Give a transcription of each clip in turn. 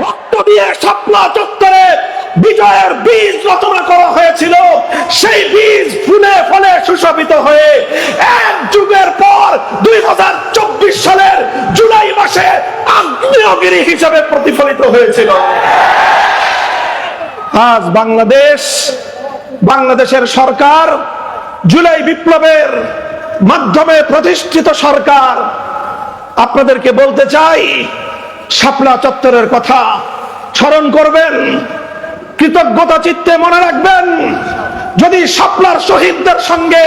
রক্ত দিয়ে শাপলা চত্বরে বিজয়ের বীজ রচনা করা হয়েছিল, সেই বীজ ফুলে ফলে সুশোভিত হয়ে এক যুগের পর 2024 সালের জুলাই মাসে আগ্নেয়গিরি হিসেবে প্রতিফলিত হয়েছিল। আজ বাংলাদেশের সরকার, জুলাই বিপ্লবের মাধ্যমে প্রতিষ্ঠিত সরকার, আপনাদেরকে বলতে চাই, শাপলা চত্বরের কথা স্মরণ করবেন, কৃতজ্ঞতা চিত্তে মনে রাখবেন। যদি শাপলার শহীদদের সঙ্গে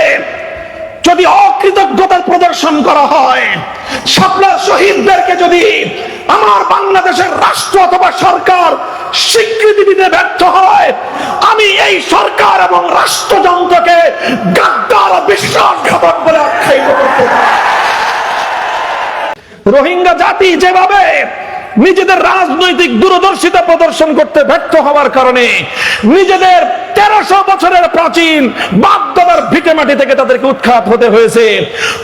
যদি অকৃতজ্ঞতার প্রদর্শন করা হয়, শাপলার শহীদদেরকে যদি আমার বাংলাদেশের রাষ্ট্র অথবা সরকার স্বীকৃতি দিতে ব্যর্থ হয়, আমি এই সরকার এবং রাষ্ট্রযন্ত্রকে গাদ্দার ও বিশ্বাসঘাতক বলে আখ্যায়িত করতে চাই। রোহিঙ্গা জাতি যেভাবে নিজেদের রাজনৈতিক দূরদর্শিতা প্রদর্শন করতে ব্যর্থ হওয়ার কারণে নিজেদের 1300 বছরের প্রাচীন বাপদাদার ভিটে মাটি থেকে তাদেরকে উৎখাত হতে হয়েছে,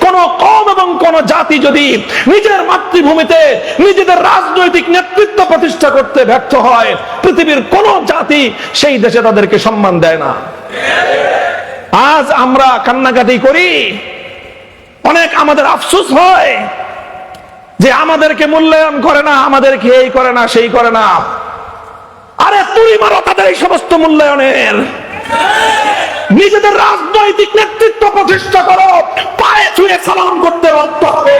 কোন কওম এবং কোন জাতি যদি নিজের মাতৃভূমিতে নিজেদের রাজনৈতিক নেতৃত্ব প্রতিষ্ঠা করতে ব্যর্থ হয়, পৃথিবীর কোন জাতি সেই দেশে তাদেরকে সম্মান দেয় না। আজ আমরা কান্নাকাটি করি, অনেক আমাদের আফসোস হয় যে আমাদেরকে মূল্যায়ন করে না, আমাদেরকে এই করে না, সেই করে না। আরে তুই মারো তাদের এই সমস্ত মূল্যায়নের। নিজেদের রাজনৈতিক নেতৃত্ব প্রতিষ্ঠা করো, পায়ে ছুঁয়ে সালাম করতে বাধ্য হবে।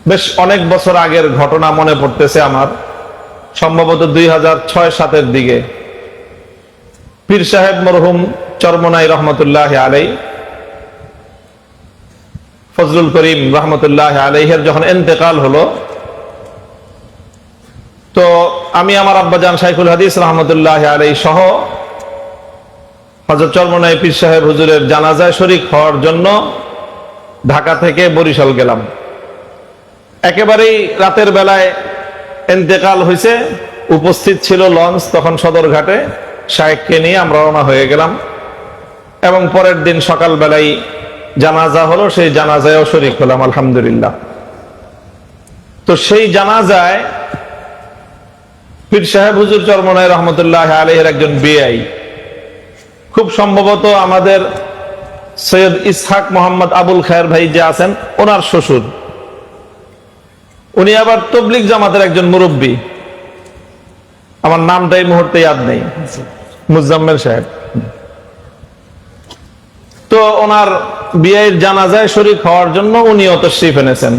বেশ অনেক বছর আগের ঘটনা মনে পড়তেছে আমার, সম্ভবত 2006-07 দিকে পীর সাহেব মরহুম চরমনাই রহমতুল্লাহ আলাইহি, ফজলুল করিম রহমতুল্লাহ আলাইহির যখন ইন্তেকাল হলো, তো আমি আমার আব্বাজান শাইখুল হাদিস রহমতুল্লাহ আলাইহি সহ হযরত চরমনাই পীর সাহেব হুজুরের জানাজায় শরীক হওয়ার জন্য ঢাকা থেকে বরিশাল গেলাম। একেবারেই রাতের বেলায় ইন্তেকাল হয়েছে, উপস্থিত ছিল লঞ্চ তখন সদরঘাটে, শায়েখকে নিয়ে আমরা রওনা হয়ে গেলাম এবং পরের দিন সকাল বেলায় জানাজা হলো, সেই জানাজায়ও শরীক হলাম আলহামদুলিল্লাহ। তো সেই জানাজায় পীর সাহেব হুজুর চরমনাই রহমতুল্লাহ আলাইহির একজন বিআই, খুব সম্ভবত আমাদের সৈয়দ ইসহাক মোহাম্মদ আবুল খায়ের ভাই যে আছেন ওনার শ্বশুর, উনি আবার তবলিগ জামাতের একজন মুরব্বী, আমার নামটা এই মুহূর্তে ইয়াদ নেই, মুজাম্মেল সাহেব। তো ওনার বিয়ের জানাজায় শরীক হওয়ার জন্য উনিও তশরিফ এনেছেন।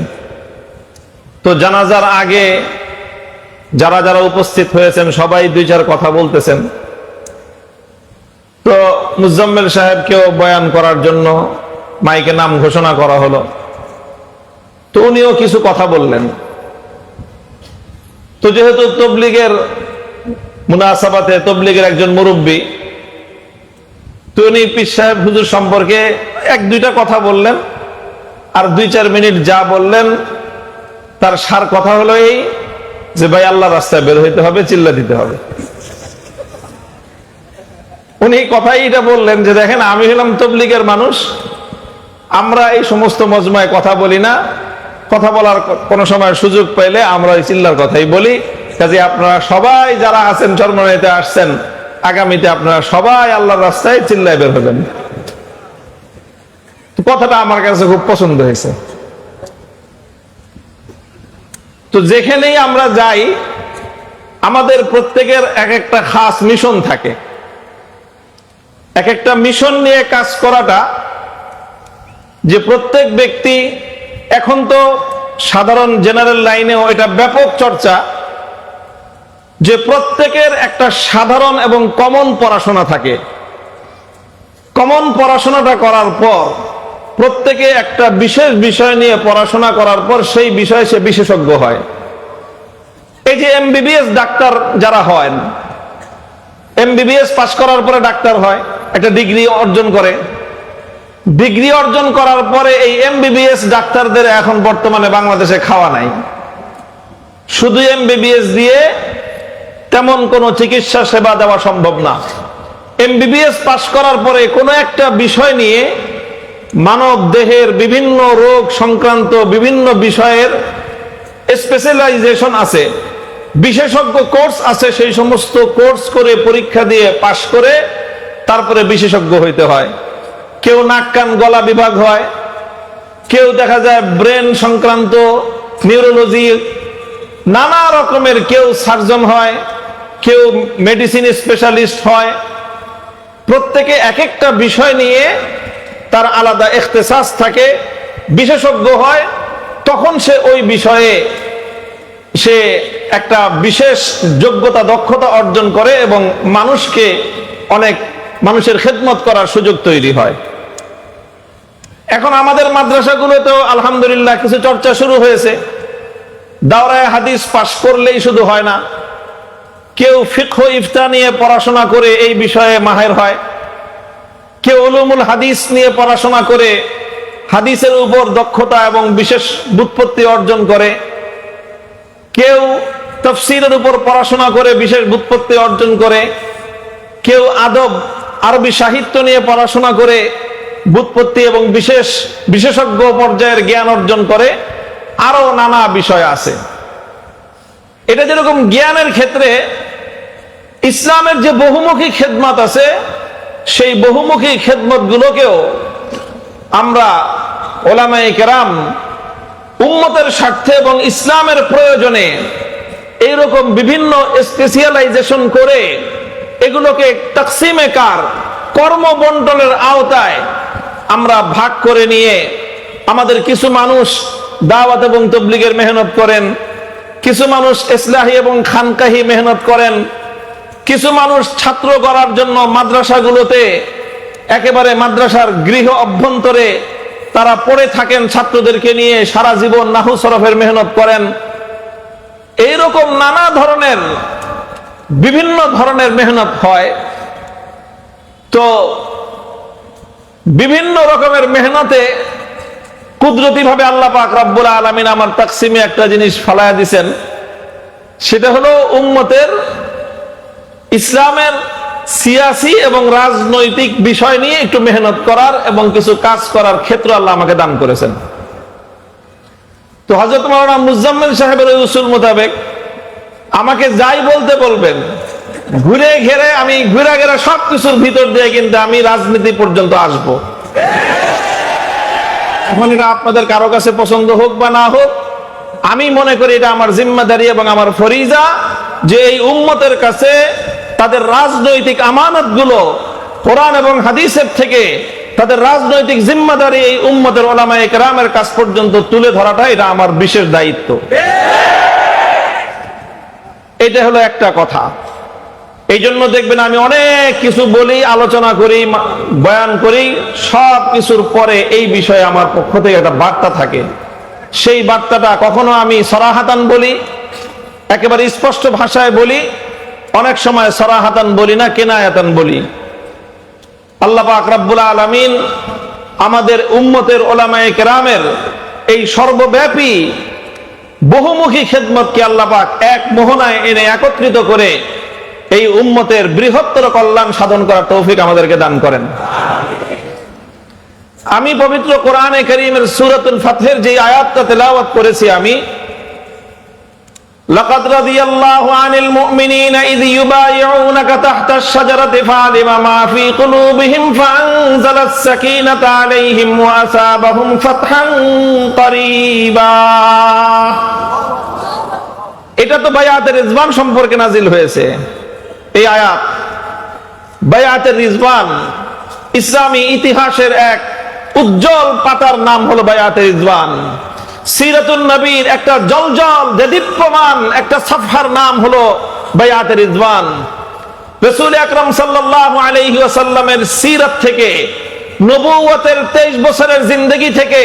তো জানাজার আগে যারা যারা উপস্থিত হয়েছেন সবাই দুই চার কথা বলতেছেন। তো মুজাম্মেল সাহেবকেও বয়ান করার জন্য মাইকে নাম ঘোষণা করা হলো, তো উনিও কিছু কথা বললেন। তো যেহেতু তবলিগের মুনাসাবাতে তবলিগের একজন মুরব্বী, তো উনি পীর সাহেব হুজুর সম্পর্কে এক দুইটা কথা বললেন, আর 2-4 মিনিট যা বললেন তার সার কথা হলো এই যে ভাই আল্লাহর রাস্তায় বের হইতে হবে, চিল্লা দিতে হবে। উনি কথাই এটা বললেন যে দেখেন, আমি হলাম তবলিগের মানুষ, আমরা এই সমস্ত মজমায় কথা বলি না, কথা বলার কোন সময় সুযোগ পাইলে আমরা এই চিল্লার কথাই বলি। কাজে আপনারা সবাই যারা আছেন চরমনাইতে আসছেন, আগামীতে আপনারা সবাই আল্লাহর রাস্তায় চিল্লায় বের হবেন। কথাটা আমার কাছে খুব পছন্দ হয়েছে। তো যেখানেই আমরা যাই, আমাদের প্রত্যেকের এক একটা খাস মিশন থাকে। এক একটা মিশন নিয়ে কাজ করাটা, যে প্রত্যেক ব্যক্তি, এখন তো সাধারণ জেনারেল লাইনেও এটা ব্যাপক চর্চা, যে প্রত্যেকের একটা সাধারণ এবং কমন পড়াশোনা থাকে। কমন পড়াশোনাটা করার পর প্রত্যেকে একটা বিশেষ বিষয় নিয়ে পড়াশোনা করার পর সেই বিষয়ে সে বিশেষজ্ঞ হয়। এই যে এমবিবিএস ডাক্তার যারা হয়, এমবিবিএস পাশ করার পরে ডাক্তার হয়, একটা ডিগ্রি অর্জন করে। ডিগ্রি অর্জন করার পরে এই এমবিবিএস ডাক্তারদের এখন বর্তমানে বাংলাদেশে খাওয়া নাই। শুধু এমবিবিএস দিয়ে তেমন কোনো চিকিৎসা সেবা দেওয়া সম্ভব না। এমবিবিএস পাশ করার পরে কোনো একটা বিষয় নিয়ে মানব দেহের বিভিন্ন রোগ সংক্রান্ত বিভিন্ন বিষয়ের স্পেশালাইজেশন আছে, বিশেষজ্ঞ কোর্স আছে, সেই সমস্ত কোর্স করে পরীক্ষা দিয়ে পাশ করে তারপরে বিশেষজ্ঞ হইতে হয়। কেউ নাক কান গলা বিভাগ হয়, কেউ দেখা যায় ব্রেন সংক্রান্ত, নিউরোলজি, নানা রকমের, কেউ সার্জন হয়, কেউ মেডিসিন স্পেশালিস্ট হয়। প্রত্যেকে এক একটা বিষয় নিয়ে তার আলাদা ইখতিসাস থাকে, বিশেষজ্ঞ হয়। তখন সে ওই বিষয়ে সে একটা বিশেষ যোগ্যতা দক্ষতা অর্জন করে এবং মানুষকে অনেক মানুষের খেদমত করার সুযোগ তৈরি হয়। এখন আমাদের মাদ্রাসাগুলোতেও আলহামদুলিল্লাহ কিছু চর্চা শুরু হয়েছে। দাওরায়ে হাদিস পাশ করলেই শুধু হয় না, কেউ ফিকহ ইফতা নিয়ে পড়াশোনা করে এই বিষয়ে মাহের হয়, কেউ উলুমুল হাদিস নিয়ে পড়াশোনা করে হাদিসের উপর দক্ষতা এবং বিশেষ ব্যুৎপত্তি অর্জন করে, কেউ তাফসীরের উপর পড়াশোনা করে বিশেষ ব্যুৎপত্তি অর্জন করে, কেউ আদব আরবি সাহিত্য নিয়ে পড়াশোনা করে ব্যুৎপত্তি এবং বিশেষজ্ঞ পর্যায়ের জ্ঞান অর্জন করে। আরো নানা বিষয় আছে। এটা যেরকম জ্ঞানের ক্ষেত্রে ইসলামের যে বহুমুখী খেদমত আছে, সেই বহুমুখী খেদমত গুলোকেও আমরা ওলামায়ে কেরাম উম্মতের স্বার্থে এবং ইসলামের প্রয়োজনে এইরকম বিভিন্ন স্পেশালাইজেশন করে এগুলোকে তাকসিমে কার, কর্ম বন্টনের আওতায় আমরা ভাগ করে নিয়ে আমাদের কিছু মানুষ দাওয়াত এবং তাবলীগের মেহনত করেন, কিছু মানুষ ইসলাহি এবং খানকাহি মেহনত করেন, কিছু মানুষ ছাত্র করার জন্য মাদ্রাসাগুলোতে একেবারে মাদ্রাসার গৃহ অভ্যন্তরে তারা পড়ে থাকেন, ছাত্রদেরকে নিয়ে সারা জীবন নাহু সরফের মেহনত করেন। এইরকম নানা ধরনের বিভিন্ন ধরনের মেহনত হয়। তো বিভিন্ন রকমের মেহনতে কুদরতি ভাবে আল্লাহ পাক রব্বুল আলামিন আমার তাকসিমে একটা জিনিস ফালায়া দিয়েছেন, সেটা হলো উম্মতের ইসলামের সিয়াসি এবং রাজনৈতিক বিষয় নিয়ে একটু মেহনত করার এবং কিছু কাজ করার ক্ষেত্র আল্লাহ আমাকে দান করেছেন। তো হযরত মাওলানা মুজাম্মিল সাহেবের উসুল মোতাবেক আমাকে যাই বলতে বলবেন, ঘুরে ঘেরে আমি ঘুরে ঘেরে সবকিছুর ভিতর দিয়ে কিন্তু আমি রাজনীতি পর্যন্ত আসব। এখন এটা আপনাদের কারো কাছে পছন্দ হোক বা না হোক, আমি মনে করি এটা আমার জিম্মাদারি এবং আমার ফরিজা যে এই উম্মতের কাছে তাদের রাজনৈতিক আমানত গুলো কোরআন এবং হাদিসের থেকে তাদের রাজনৈতিক জিম্মাদারি এই উম্মতের উলামায়ে কেরামের কাছ পর্যন্ত তুলে ধরাটা এটা আমার বিশেষ দায়িত্ব। এটা হলো একটা কথা। এই জন্য দেখবেন আমি অনেক কিছু বলি, আলোচনা করি, বয়ান করি, সব কিছুর পরে এই বিষয়ে আমার পক্ষ থেকে একটা বার্তা থাকে। সেই বার্তাটা কখনো আমি সরাহাতান বলি, একেবারে স্পষ্ট ভাষায় বলি, অনেক সময় সরাহাতান বলি না, কেনায়াতান বলি। আল্লাহ পাক রব্বুল আলামিন আমাদের উম্মতের উলামায়ে কেরামের এই সর্বব্যাপী বহুমুখী খেদমতকে আল্লাহ পাক এক মোহনায় এনে একত্রিত করে এই উম্মতের বৃহত্তর কল্যাণ সাধন করার তৌফিক আমাদেরকে দান করেন। আমি পবিত্র কোরআনে কারীমের সূরাতুল ফাতহের যে আয়াতটা তেলাওয়াত করেছি আমি, লাকাদ রাদিয়াল্লাহু আনিল মুমিনিনা ইয ইউবাইউনাকা তাহতাশ শাজারাতি ফাআলিমা মা ফি কুলুবিহিম ফাআনজালাস সাকিনাতা আলাইহিম ওয়া আসাবাহুম ফাতহান করিবা। এটা তো বায়াতের রিজওয়ান সম্পর্কে নাজিল হয়েছে। এই আয়াত বায়াতের রিজওয়ান, ইসলামী ইতিহাসের এক উজ্জ্বল পাতার নাম হলো বায়াতের রিজওয়ান। সিরাতুন নবীর একটা জলজল দেদীপ্যমান একটা সাফহার নাম হলো বায়াতের রিজওয়ান। রাসূল আকরাম সাল্লাল্লাহু আলাইহি ওয়াসাল্লামের সিরাত থেকে, নবুয়তের 23 বছরের জিন্দেগি থেকে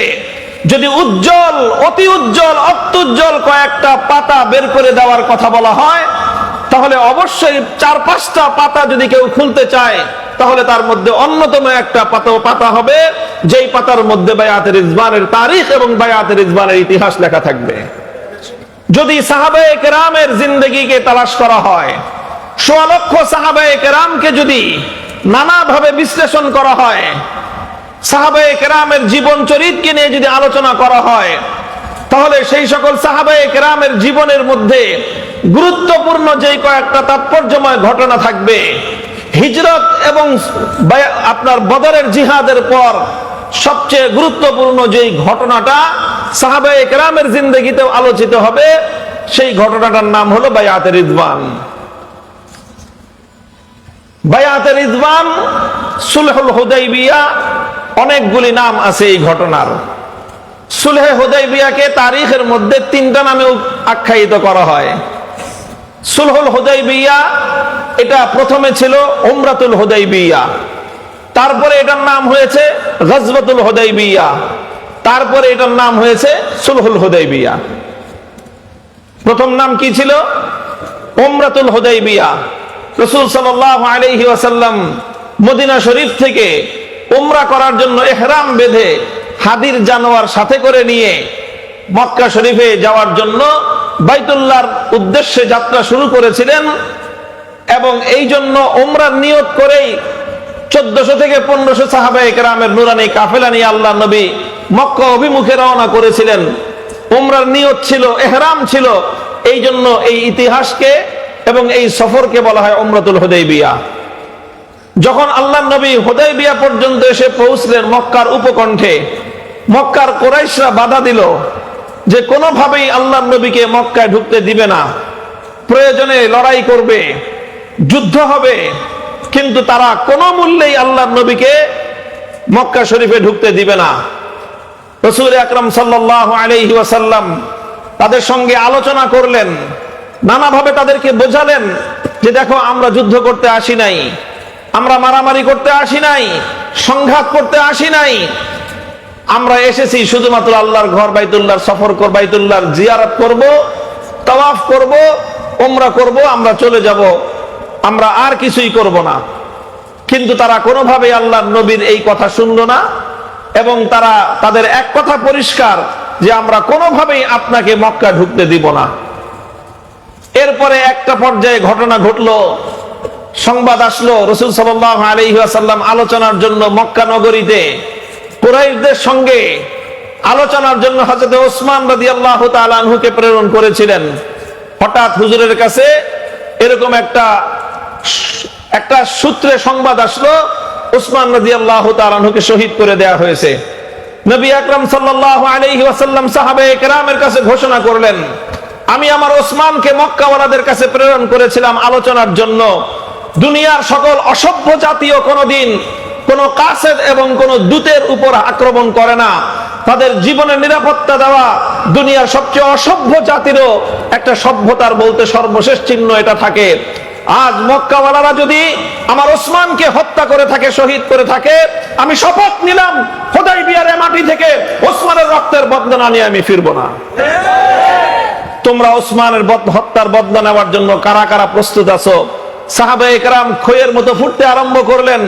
যদি উজ্জ্বল, অতি উজ্জ্বল, অত্যুজ্জ্বল কয়েকটা পাতা বের করে দেওয়ার কথা বলা হয়, তাহলে অবশ্যই 4-5টা পাতা যদি কেউ খুলতে চায় তাহলে তার মধ্যে অন্যতম একটা পাতা হবে যেই পাতার মধ্যে বায়াতের রিজওয়ানের তারিখ এবং বায়াতের রিজওয়ানের ইতিহাস লেখা থাকবে। যদি সাহাবায়ে কেরামের জিন্দেগিকে তালাশ করা হয়, 1.5 লক্ষ সাহাবায়ে কেরামকে যদি নানাভাবে বিশ্লেষণ করা হয়, সাহাবায়ে কেরামের জীবন চরিত্রকে নিয়ে যদি আলোচনা করা হয়, তাহলে সেই সকল সাহাবায়ে কেরামের জীবনের মধ্যে গুরুত্বপূর্ণ যেই কয়েকটা তাৎপর্যময় ঘটনা থাকবে, হিজরত এবং আপনার বদরের জিহাদের পর সবচেয়ে গুরুত্বপূর্ণ যেই ঘটনাটা সাহাবায়ে কেরামের জিন্দেগিতেও আলোচিত হবে, সেই ঘটনাটার নাম হলো বায়াতে রিদওয়ান। বায়াতে রিদওয়ান, সুলহুল হুদাইবিয়া, অনেকগুলি নাম আছে এই ঘটনার। সুলহে হুদাইবিয়াকে তারিখের মধ্যে তিনটা নামে আখ্যায়িত করা হয়। সুলহুল হুদাইবিয়া, এটা প্রথমে ছিল উমরাতুল হুদাইবিয়া, তারপরে এটার নাম হয়েছে গজওয়াতুল হুদাইবিয়া, তারপরে এটার নাম হয়েছে সুলহুল হুদাইবিয়া। প্রথম নাম কি ছিল? উমরাতুল হুদাইবিয়া। রাসূল সাল্লাল্লাহু আলাইহি ওয়াসাল্লাম মদিনা শরীফ থেকে উমরা করার জন্য ইহরাম বেঁধে হাদির জানোয়ার সাথে করে নিয়ে মক্কা শরীফে যাওয়ার জন্য বাইতুল্লাহর উদ্দেশ্যে যাত্রা শুরু করেছিলেন, এবং এই জন্য উমরার নিয়ত করেই 1400 থেকে 1500 সাহাবায়ে কেরামের নুরানি কাফেলা নিয়ে আল্লাহ নবী মক্কা অভিমুখে রওনা করেছিলেন। উমরার নিয়ত ছিল, ইহরাম ছিল, এই জন্য এই ইতিহাসকে এবং এই সফরকে বলা হয় উমরাতুল হুদাইবিয়া। যখন আল্লাহ নবী হুদাইবিয়া পর্যন্ত এসে পৌঁছলেন মক্কার উপকণ্ঠে, মক্কার কুরাইশরা বাধা দিল যে কোনোভাবেই আল্লাহ নবীকে মক্কায় ঢুকতে দিবে না, প্রয়োজনে লড়াই করবে, যুদ্ধ হবে, কিন্তু তারা কোনো মূল্যেই আল্লাহ নবীকে মক্কা শরীফে ঢুকতে দিবে না। রাসূল আকরাম সাল্লাল্লাহু আলাইহি ওয়াসাল্লাম তাদের সঙ্গে আলোচনা করলেন, নানাভাবে তাদেরকে বোঝালেন যে দেখো, আমরা যুদ্ধ করতে আসি নাই, আমরা মারামারি করতে আসি নাই, সংঘাত করতে আসি নাই, আমরা এসেছি শুধুমাত্র আল্লাহর ঘর বাইতুল্লাহর সফর করব, বাইতুল্লাহর জিয়ারত করব, তাওয়াফ করব, উমরা করব, আমরা চলে যাব, আমরা আর কিছুই করব না। কিন্তু তারা কোনোভাবেই আল্লাহর নবীর এই কথা শুনলো না, এবং তারা তাদের এক কথা পরিষ্কার যে আমরা কোনোভাবেই আপনাকে মক্কা ঢুকতে দিব না। এরপরে একটা পর্যায়ে ঘটনা ঘটলো, সংবাদ আসলো, রাসূল সাল্লাল্লাহু আলাইহি ওয়াসাল্লাম আলোচনার জন্য মক্কা নগরীতে কুরাইশদের সঙ্গে আলোচনার জন্য হযরত ওসমান রাদিয়াল্লাহু তাআলা আনহুকে প্রেরণ করেছিলেন। হঠাৎ হুজুরের কাছে এরকম একটা সূত্রে সংবাদ আসলো, ওসমান রাদিয়াল্লাহু তাআলা আনহুকে শহীদ করে দেয়া হয়েছে। নবী আকরাম সাল্লাল্লাহু আলাইহি ওয়াসাল্লাম সাহাবায়ে কেরামের কাছে ঘোষণা করলেন, আমি আমার ওসমানকে মক্কাওয়ালাদের কাছে প্রেরণ করেছিলাম আলোচনার জন্য। দুনিয়ার সকল অসভ্য জাতীয় কোনদিন কোন কাসেদ এবং কোন দূতের উপর আক্রমণ করে না, তাদের জীবনের নিরাপত্তা দেওয়া দুনিয়ার সবচেয়ে অসভ্য জাতিরও একটা সভ্যতার বলতে সর্বশেষ চিহ্ন এটা থাকে। আজ মক্কাওয়ালারা যদি আমার ওসমানকে হত্যা করে থাকে, শহীদ করে থাকে, আমি শপথ নিলাম হুদাইবিয়ার মাটি থেকে ওসমানের রক্তের বদলা নিয়ে আমি ফিরবো না। তোমরা ওসমানের হত্যার বদলা নেওয়ার জন্য কারা কারা প্রস্তুত আছো? সাহাবায়ে কেরাম খইয়ের মতো ফুটতে আরম্ভ করলেন।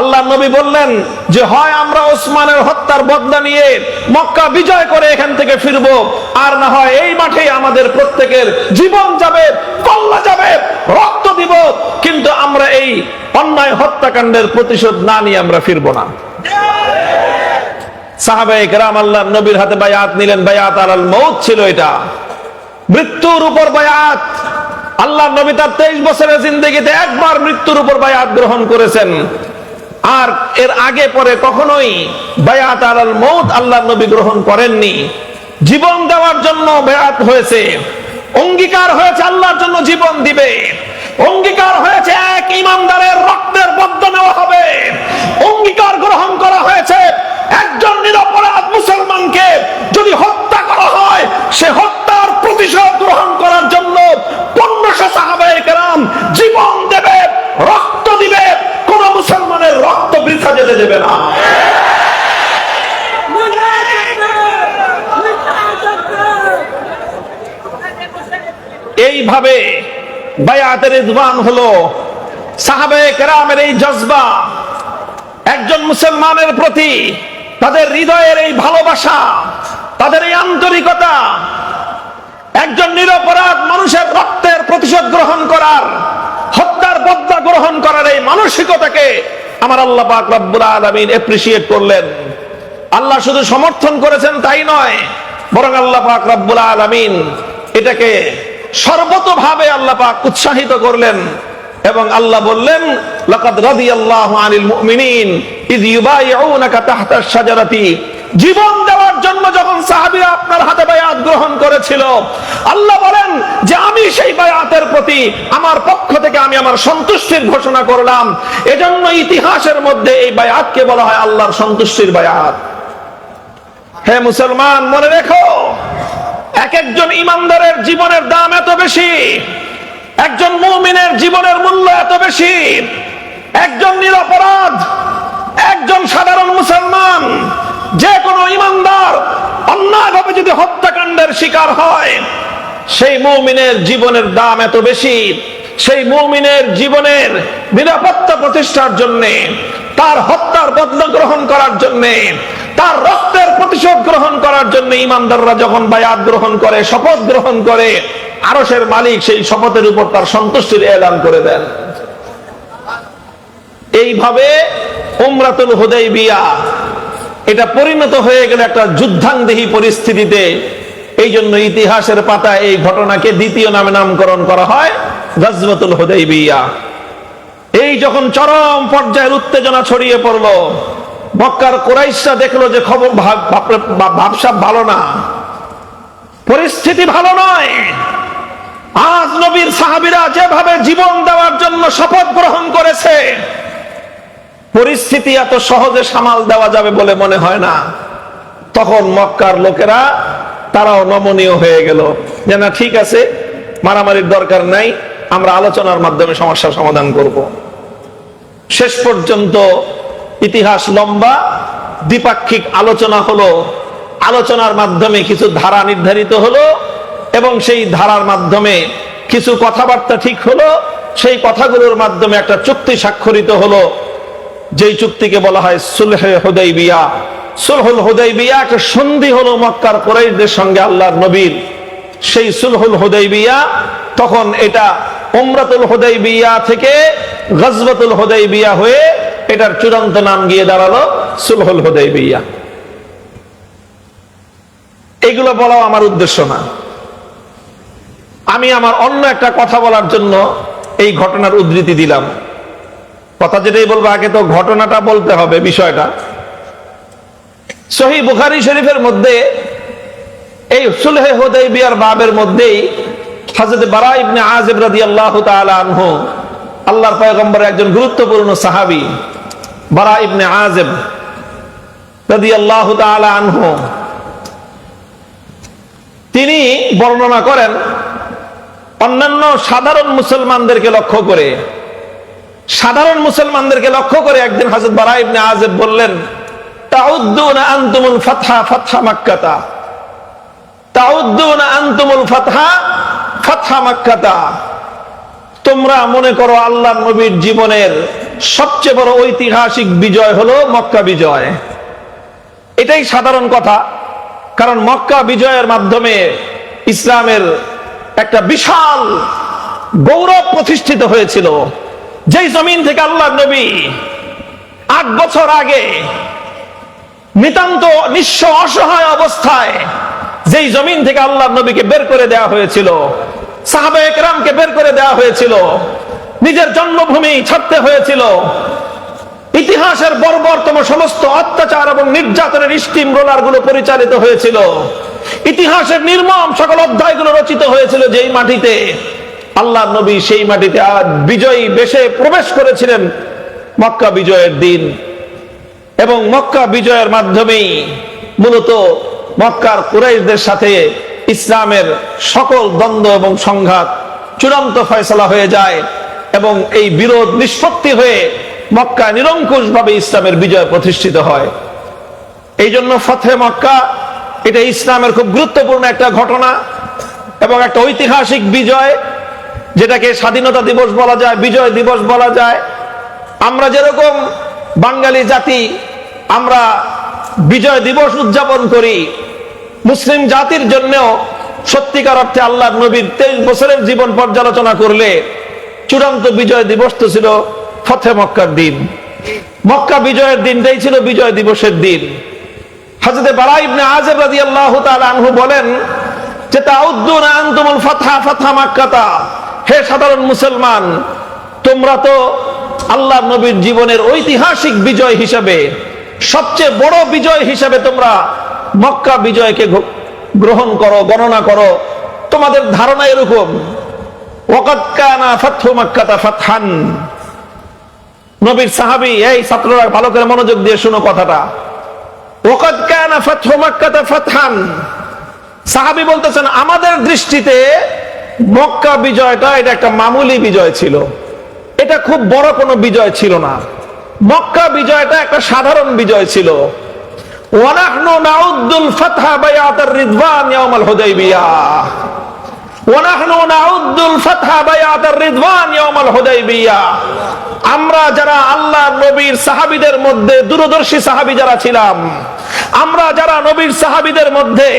আল্লাহ নবী বললেন যে হয় আমরা ওসমানের হত্যার বদলা নিয়ে মক্কা বিজয় করে এখান থেকে ফিরবো, আর না হয় এই মাঠে আমাদের প্রত্যেকের জীবন যাবে, কল্লা যাবে, রক্ত দিব, কিন্তু আমরা এই অন্যায় হত্যাকাণ্ডের প্রতিশোধ না নিয়ে আমরা ফিরবো না। সাহাবায়ে কেরাম আল্লাহ নবীর হাতে বায়াত নিলেন। বায়াত আলাল মউত ছিল, এটা মৃত্যুর উপর বায়াত। আল্লাহ নবী তার 23 বছরের জিন্দেগিতে একবার মৃত্যুর উপর বায়াত গ্রহণ করেছেন, আর এর আগে পরে কখনোই বায়াত আলাল মউত আল্লাহ নবী গ্রহণ করেননি। জীবন দেওয়ার জন্য বায়াত হয়েছে, অঙ্গীকার হয়েছে আল্লাহর জন্য জীবন দিবে, অঙ্গীকার হয়েছে এক ইমানদারের রক্তের বদলা নেওয়া হবে, অঙ্গীকার গ্রহণ করা হয়েছে একজন নিরপরাধ মুসলমানকে যদি হত্যা করা হয়, সে হত্যার প্রতিশোধ গ্রহণ করার জন্য 1500 সাহাবায়ে কেরাম জীবন দেবে, রক্ত দিবে, কোন মুসলমানের রক্ত বৃথা যেতে দেবে না। এইভাবে বায়াতে রিদওয়ান হলো সাহাবায়ে কেরামের এই জজবা, একজন মুসলমানের প্রতি তাদের হৃদয়ের এই ভালোবাসা, তাদের এই আন্তরিকতা, একজন নিরপরাধ মানুষের রক্তের প্রতিশোধ গ্রহণ করার, হত্যার বদলা গ্রহণ করার এই মানসিকতাকে আমার আল্লাহ পাক রব্বুল আলামিন এপ্রিশিয়েট করলেন। আল্লাহ শুধু সমর্থন করেছেন তাই নয়, বরং আল্লাহ পাক রব্বুল আলামিন এটাকে সর্বতোভাবে আল্লাহ পাক উৎসাহিত করলেন এবং আল্লাহ বললেন, লাকাদ রাদিয়াল্লাহু আনিল মুমিনিন ইয ইউবাইউনাকা তাহতাশ শাজারাতি। জীবন দেওয়ার জন্য যখন সাহাবীরা আপনার হাতে বায়াত গ্রহণ করেছিল, আল্লাহ বলেন যে আমি সেই বায়াতের প্রতি আমার পক্ষ থেকে আমি আমার সন্তুষ্টির ঘোষণা করলাম। এজন্য ইতিহাসের মধ্যে এই বায়াতকে বলা হয় আল্লাহর সন্তুষ্টির বায়াত। হে মুসলমান, মনে রেখো, এক একজন ইমানদারের জীবনের দাম এত বেশি, একজন মুমিনের জীবনের মূল্য এত বেশি। একজন নিরপরাধ, একজন সাধারণ মুসলমান, যে কোনো ইমানদার অন্যায়ভাবে যদি হত্যাকাণ্ডের শিকার হয়, সেই মুমিনের জীবনের দাম এত বেশি। সেই মুমিনের জীবনের নিরাপত্তা প্রতিষ্ঠার জন্য, তার হত্যার বদলা গ্রহণ করার জন্য, তার রক্তের প্রতিশোধ গ্রহণ করার জন্য ইমানদাররা যখন বায়াত গ্রহণ করে, শপথ গ্রহণ করে, আরশের মালিক সেই শপথের উপর তার সন্তুষ্টির এলান করে দেন। এইভাবে উমরাতুল হুদাইবিয়া এটা পরিণত হয়ে গেল একটা যুদ্ধাঙ্গদেহী পরিস্থিতিতে। এই জন্য ইতিহাসের পাতায় এই ঘটনাকে দ্বিতীয় নামে নামকরণ করা হয় গজওয়াতুল হুদাইবিয়া। এই যখন চরম পর্যায়ের উত্তেজনা ছড়িয়ে পড়ল, মক্কার কুরাইশরা দেখলো যে খবর ভাবসাব ভালো না, পরিস্থিতি ভালো নয়। আজ নবীর সাহাবীরা যেভাবে জীবন দেওয়ার জন্য শপথ গ্রহণ করেছে, পরিস্থিতি এত সহজে সামাল দেওয়া যাবে বলে মনে হয় না। তখন মক্কার লোকেরা তারাও নমনীয় হয়ে গেল যে না, ঠিক আছে, মারামারির দরকার নাই, আমরা আলোচনার মাধ্যমে সমস্যার সমাধান করব। শেষ পর্যন্ত ইতিহাস লম্বা, দ্বিপাক্ষিক আলোচনা হলো, আলোচনার মাধ্যমে কিছু ধারা নির্ধারিত হলো এবং সেই ধারার মাধ্যমে কিছু কথাবার্তা ঠিক হলো। সেই কথাগুলোর মাধ্যমে একটা চুক্তি স্বাক্ষরিত হলো, যেই চুক্তিকে বলা হয় সুলহে হুদাইবিয়া। সুলহুল হুদাইবিয়া একটা সন্ধি হলো মক্কার কুরাইশদের সঙ্গে আল্লাহর নবীর। সেই সুলহুল হুদাইবিয়া তখন এটা উমরাতুল হুদাইবিয়া থেকে গজওয়াতুল হুদাইবিয়া হয়ে এটার চূড়ান্ত নাম গিয়ে দাঁড়ালো সুলহুল হুদাইবিয়া। এগুলো বলাও আমার উদ্দেশ্য না, আমি আমার অন্য একটা কথা বলার জন্য এই ঘটনার উদ্ধৃতি দিলাম। কথা যেটাই বলবো, আগে তো ঘটনাটা বলতে হবে। বিষয়টা সহিহ বুখারী শরীফের মধ্যে এই সুলহে হুদাইবিয়ার বাবের মধ্যেই হযরত বারা ইবনে আযিব রাদিয়াল্লাহু তাআলা আনহু, আল্লাহর পয়গম্বরের একজন গুরুত্বপূর্ণ সাহাবী বারা ইবনে আযিব রাদিয়াল্লাহু তাআলা আনহু, তিনি বর্ণনা করেন অন্যান্য সাধারণ মুসলমানদেরকে লক্ষ্য করে, একদিন হযরত বারা ইবনে আযিব বললেন, তাউদ্দুনা আনতুমুল ফাতহা ফাতহা মাক্কাতা, তাউদ্দুনা আনতুমুল ফাতহা ফাতহা মাক্কাতা। তোমরা মনে করো আল্লাহর নবীর জীবনের সবচেয়ে বড় ঐতিহাসিক বিজয় হলো মক্কা বিজয়। এটাই সাধারণ কথা, কারণ মক্কা বিজয়ের মাধ্যমে ইসলামের একটা বিশাল গৌরব প্রতিষ্ঠিত হয়েছিল। যেই জমিন থেকে আল্লাহর নবী 8 বছর আগে নিতান্ত নিঃস্ব অসহায় অবস্থায় যেই জমিন থেকে আল্লাহর নবীকে বের করে দেওয়া হয়েছিল, সাহাবায়ে কেরামকে বের করে দেওয়া হয়েছিল, নিজের জন্মভূমি ছাড়তে হয়েছিল, ইতিহাসের বর্বরতম সমস্ত অত্যাচার এবং নির্যাতনের স্টিম রোলার গুলো পরিচালিত হয়েছিল, ইতিহাসের নির্মম সকল অধ্যায়গুলো রচিত হয়েছিল, যেই মাটিতে আল্লাহর নবী সেই মাটিতে বিজয়ী বেশে প্রবেশ করেছিলেন মক্কা বিজয়ের দিন। এবং মক্কা বিজয়ের মাধ্যমেই মূলত মক্কার কুরাইশদের সাথে ইসলামের সকল দ্বন্দ্ব এবং সংঘাত চূড়ান্ত ফয়সালা হয়ে যায় এবং এই বিরোধ নিষ্পত্তি হয়ে মক্কা নিরঙ্কুশ ভাবে ইসলামের বিজয় প্রতিষ্ঠিত হয়। এই জন্য ফতহে মক্কা এটা ইসলামের খুব গুরুত্বপূর্ণ একটা ঘটনা এবং একটা ঐতিহাসিক বিজয়, যেটাকে স্বাধীনতা দিবস বলা যায়, বিজয় দিবস বলা যায়। আমরা যেরকম বাঙালি জাতি আমরা বিজয় দিবস উদযাপন করি, মুসলিম জাতির জন্যও সত্যিকার অর্থে আল্লাহর নবীর 23 বছরের জীবন পর্যালোচনা করলে চূড়ান্ত বিজয় দিবস তো ছিল ফতহে মক্কার দিন। মক্কা বিজয়ের দিনটাই ছিল বিজয় দিবসের দিন। হযরত বারা ইবনে আযিব রাদিয়াল্লাহু তাআলা আনহু বলেন যে তাউদ্দুনা আনতুমুল ফাতহা ফাতহা মক্কা, হে সাধারণ মুসলমান, তোমরা তো আল্লাহর নবীর জীবনের ঐতিহাসিক বিজয় হিসেবে, সবচেয়ে বড় বিজয় হিসেবে তোমরা মক্কা বিজয়কে গ্রহণ করো, গণনা করো। তোমাদের ধারণা এরকম, ওয়াকাদ কানা ফাতহু মক্কা ফাতহান। নবীর সাহাবী, এই ছাত্ররা ভালো করে মনোযোগ দিয়ে শোনো কথাটা, ওয়াকাদ কানা ফাতহু মক্কা ফাতহান। সাহাবী বলতেছেন আমাদের দৃষ্টিতে মক্কা বিজয়টা এটা একটা মামুলি বিজয় ছিল, এটা খুব বড় কোনো বিজয় ছিল না। মক্কা বিজয়টা একটা সাধারণ বিজয় ছিল। ওয়ানাহনু নাউদ্দুল ফাতহা বায়াতার রিদওয়ান ইয়াউমাল হুদাইবিয়াহ, ওয়ানাহনু নাউদ্দুল ফাতহা বায়াতার রিদওয়ান ইয়াউমাল হুদাইবিয়াহ। আমরা যারা আল্লাহর নবীর সাহাবীদের মধ্যে দূরদর্শী সাহাবী যারা ছিলাম, আমরা যারা নবীর সাহাবীদের মধ্যে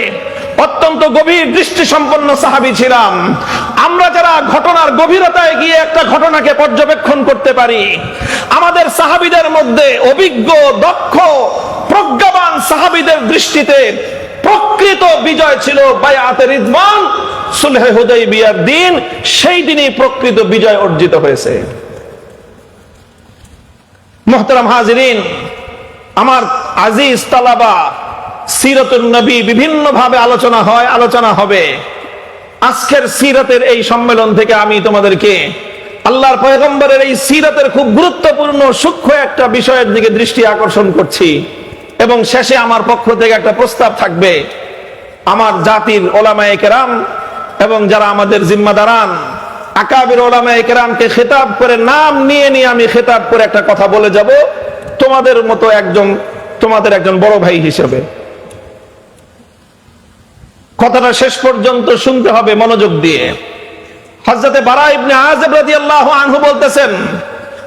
অত্যন্ত গভীর দৃষ্টি সম্পন্ন সাহাবী ছিলাম, আমরা যারা ঘটনার গভীরতায় গিয়ে একটা ঘটনাকে পর্যবেক্ষণ করতে পারি, আমাদের সাহাবীদের মধ্যে অভিজ্ঞ, দক্ষ, প্রজ্ঞাবান সাহাবীদের দৃষ্টিতে প্রকৃত বিজয় ছিল বায়াতে রিদওয়ান, সুলহে হুদাইবিয়ার দিন। সেই দিনই প্রকৃত বিজয় অর্জিত হয়েছে। মুহতারাম হাজিরিন, আমার আজিজ তালাবা, সিরাতুন নবী বিভিন্ন ভাবে আলোচনা হয়, আলোচনা হবে। আজকের সিরাতের এই সম্মেলন থেকে আমি তোমাদেরকে আল্লাহর পয়গম্বরের এই সিরাতের খুব গুরুত্বপূর্ণ সূক্ষ্ম একটা বিষয়ের দিকে দৃষ্টি আকর্ষণ করছি। এবং শেষে আমার পক্ষ থেকে একটা প্রস্তাব থাকবে। আমার জাতির ওলামায়ে কেরাম এবং যারা আমাদের জিম্মাদারান আকাবির ওলামায়ে কেরামকে খেতাব করে, নাম নিয়ে নিয়ে আমি খেতাব করে একটা কথা বলে যাব, তোমাদের মতো একজন, তোমাদের একজন বড় ভাই হিসেবে। কথাটা শেষ পর্যন্ত শুনতে হবে মনোযোগ দিয়ে। হযরত বারা ইবনে আযিব রাদিয়াল্লাহু আনহু বলতেছেন,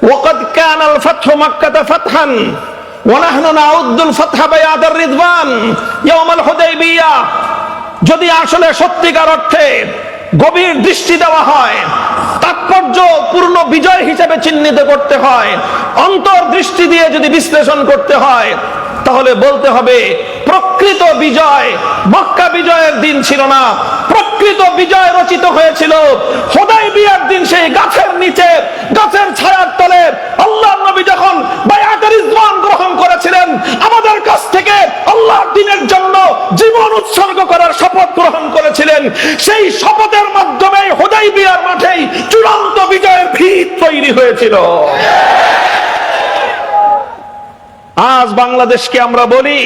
ওয়াকাদ কানাল ফাতহু মক্কা ফাতহান ওয়া নাহনু নাউদ্দুল ফাতহা বায়াদার রিদওয়ান ইয়াউমাল হুদাইবিয়াহ। যদি আসলে সত্যিকার অর্থে গভীর দৃষ্টি দেওয়া হয়, তাৎপর্য পূর্ণ বিজয় হিসেবে চিহ্নিত করতে হয়, অন্তর্দৃষ্টি দিয়ে যদি বিশ্লেষণ করতে হয়, তাহলে বলতে হবে প্রকৃত বিজয় মক্কা বিজয়ের দিন ছিল না। প্রকৃত বিজয় রচিত হয়েছিল হুদাইবিয়ার দিন। সেই গাছের নিচে, গাছের ছায়ার তলে আল্লাহর নবী যখন বায়াতে রিদওয়ান গ্রহণ করেছিলেন, আমাদের কাছ থেকে আল্লাহর দ্বীনের জন্য জীবন উৎসর্গ করার শপথ গ্রহণ করেছিলেন। সেই শপথের মাধ্যমে হুদাইবিয়ার মাঠেই চূড়ান্ত বিজয়ের ভিত তৈরি হয়েছিল। আজ বাংলাদেশকে আমরা বলি,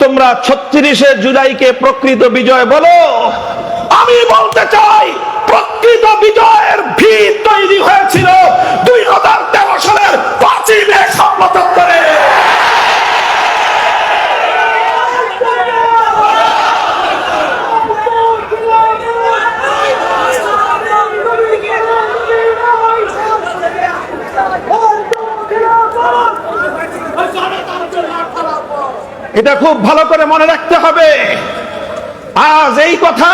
তোমরা 36শে জুলাইকে প্রকৃত বিজয় বলো। আমি বলতে চাই প্রকৃত বিজয়ের ভিত তৈরি হয়েছিল 2013 সালের 5ই মে সম্মতরে। এটা খুব ভালো করে মনে রাখতে হবে। আজ এই কথা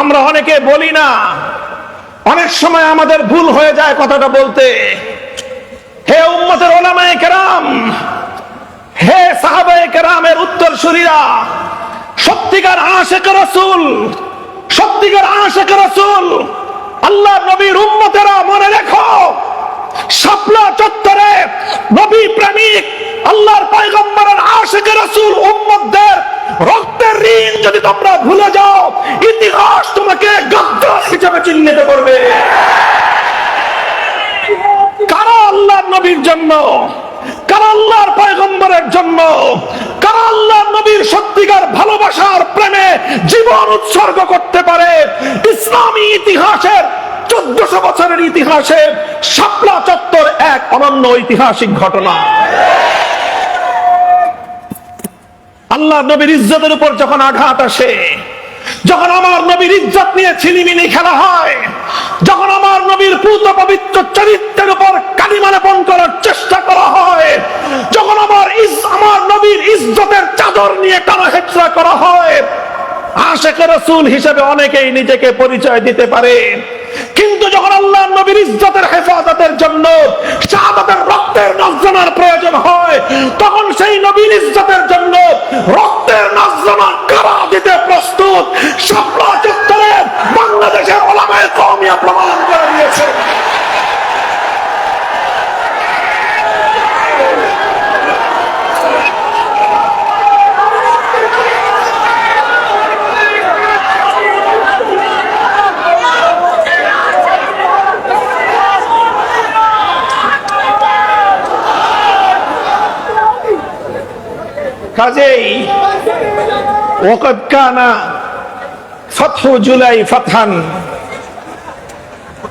আমরা অনেকে বলি না, অনেক সময় আমাদের ভুল হয়ে যায় কথাটা বলতে। হে উম্মতের ওলামায়ে কেরাম, হে সাহাবায়ে কেরামের উত্তরসূরিরা, সত্যিকার আশিকে রাসূল, সত্যিকার আশিকে রাসূল, আল্লাহর নবীর উম্মতেরা মনে রেখো, শাপলা চত্বরে নবী প্রেমিক আল্লাহর পয়গম্বরের আশিকে রাসূল উম্মতদের রক্তের ঋণ যদি তোমরা ভুলে যাও, ইতিহাস তোমাকে গাদ্দার হিসেবে চিহ্নিত করবে। কারা আল্লাহর নবীর জন্য, কারা আল্লাহর পয়গম্বরের জন্য, কারা আল্লাহর নবীর সত্যিকার ভালোবাসার প্রেমে জীবন উৎসর্গ করতে পারে। ইসলামী ইতিহাসের 1400 বছরের ইতিহাসে শাপলা চত্বর এক অনন্য ঐতিহাসিক ঘটনা। আল্লাহর নবীর ইজ্জতের উপর যখন আঘাত আসে, যখন আমার নবীর ইজ্জত নিয়ে ছিনিমিনি খেলা হয়, যখন আমার নবীর পূত পবিত্র চরিত্রের উপর কালিমা লেপন করার চেষ্টা করা হয়, যখন আমার নবীর ইজ্জতের চাদর নিয়ে টানাহেচড়া করা হয়, আশিকে রাসূল হিসেবে অনেকেই নিজেকে পরিচয় দিতে পারে, কিন্তু যখন আল্লাহ নবীর ইজ্জতের হেফাজতের জন্য শাহাদাতের রক্তের নজরানার প্রয়োজন হয়, তখন সেই নবীর ইজ্জতের জন্য রক্তের নজরানা কারা দিতে প্রস্তুত শাপলা চত্বরে বাংলাদেশের উলামায়ে কওমিয়া প্রমাণ করে দিয়েছে। কাজেই ওয়াকাদ কানা ফাতহু জুলাই ফাতহান,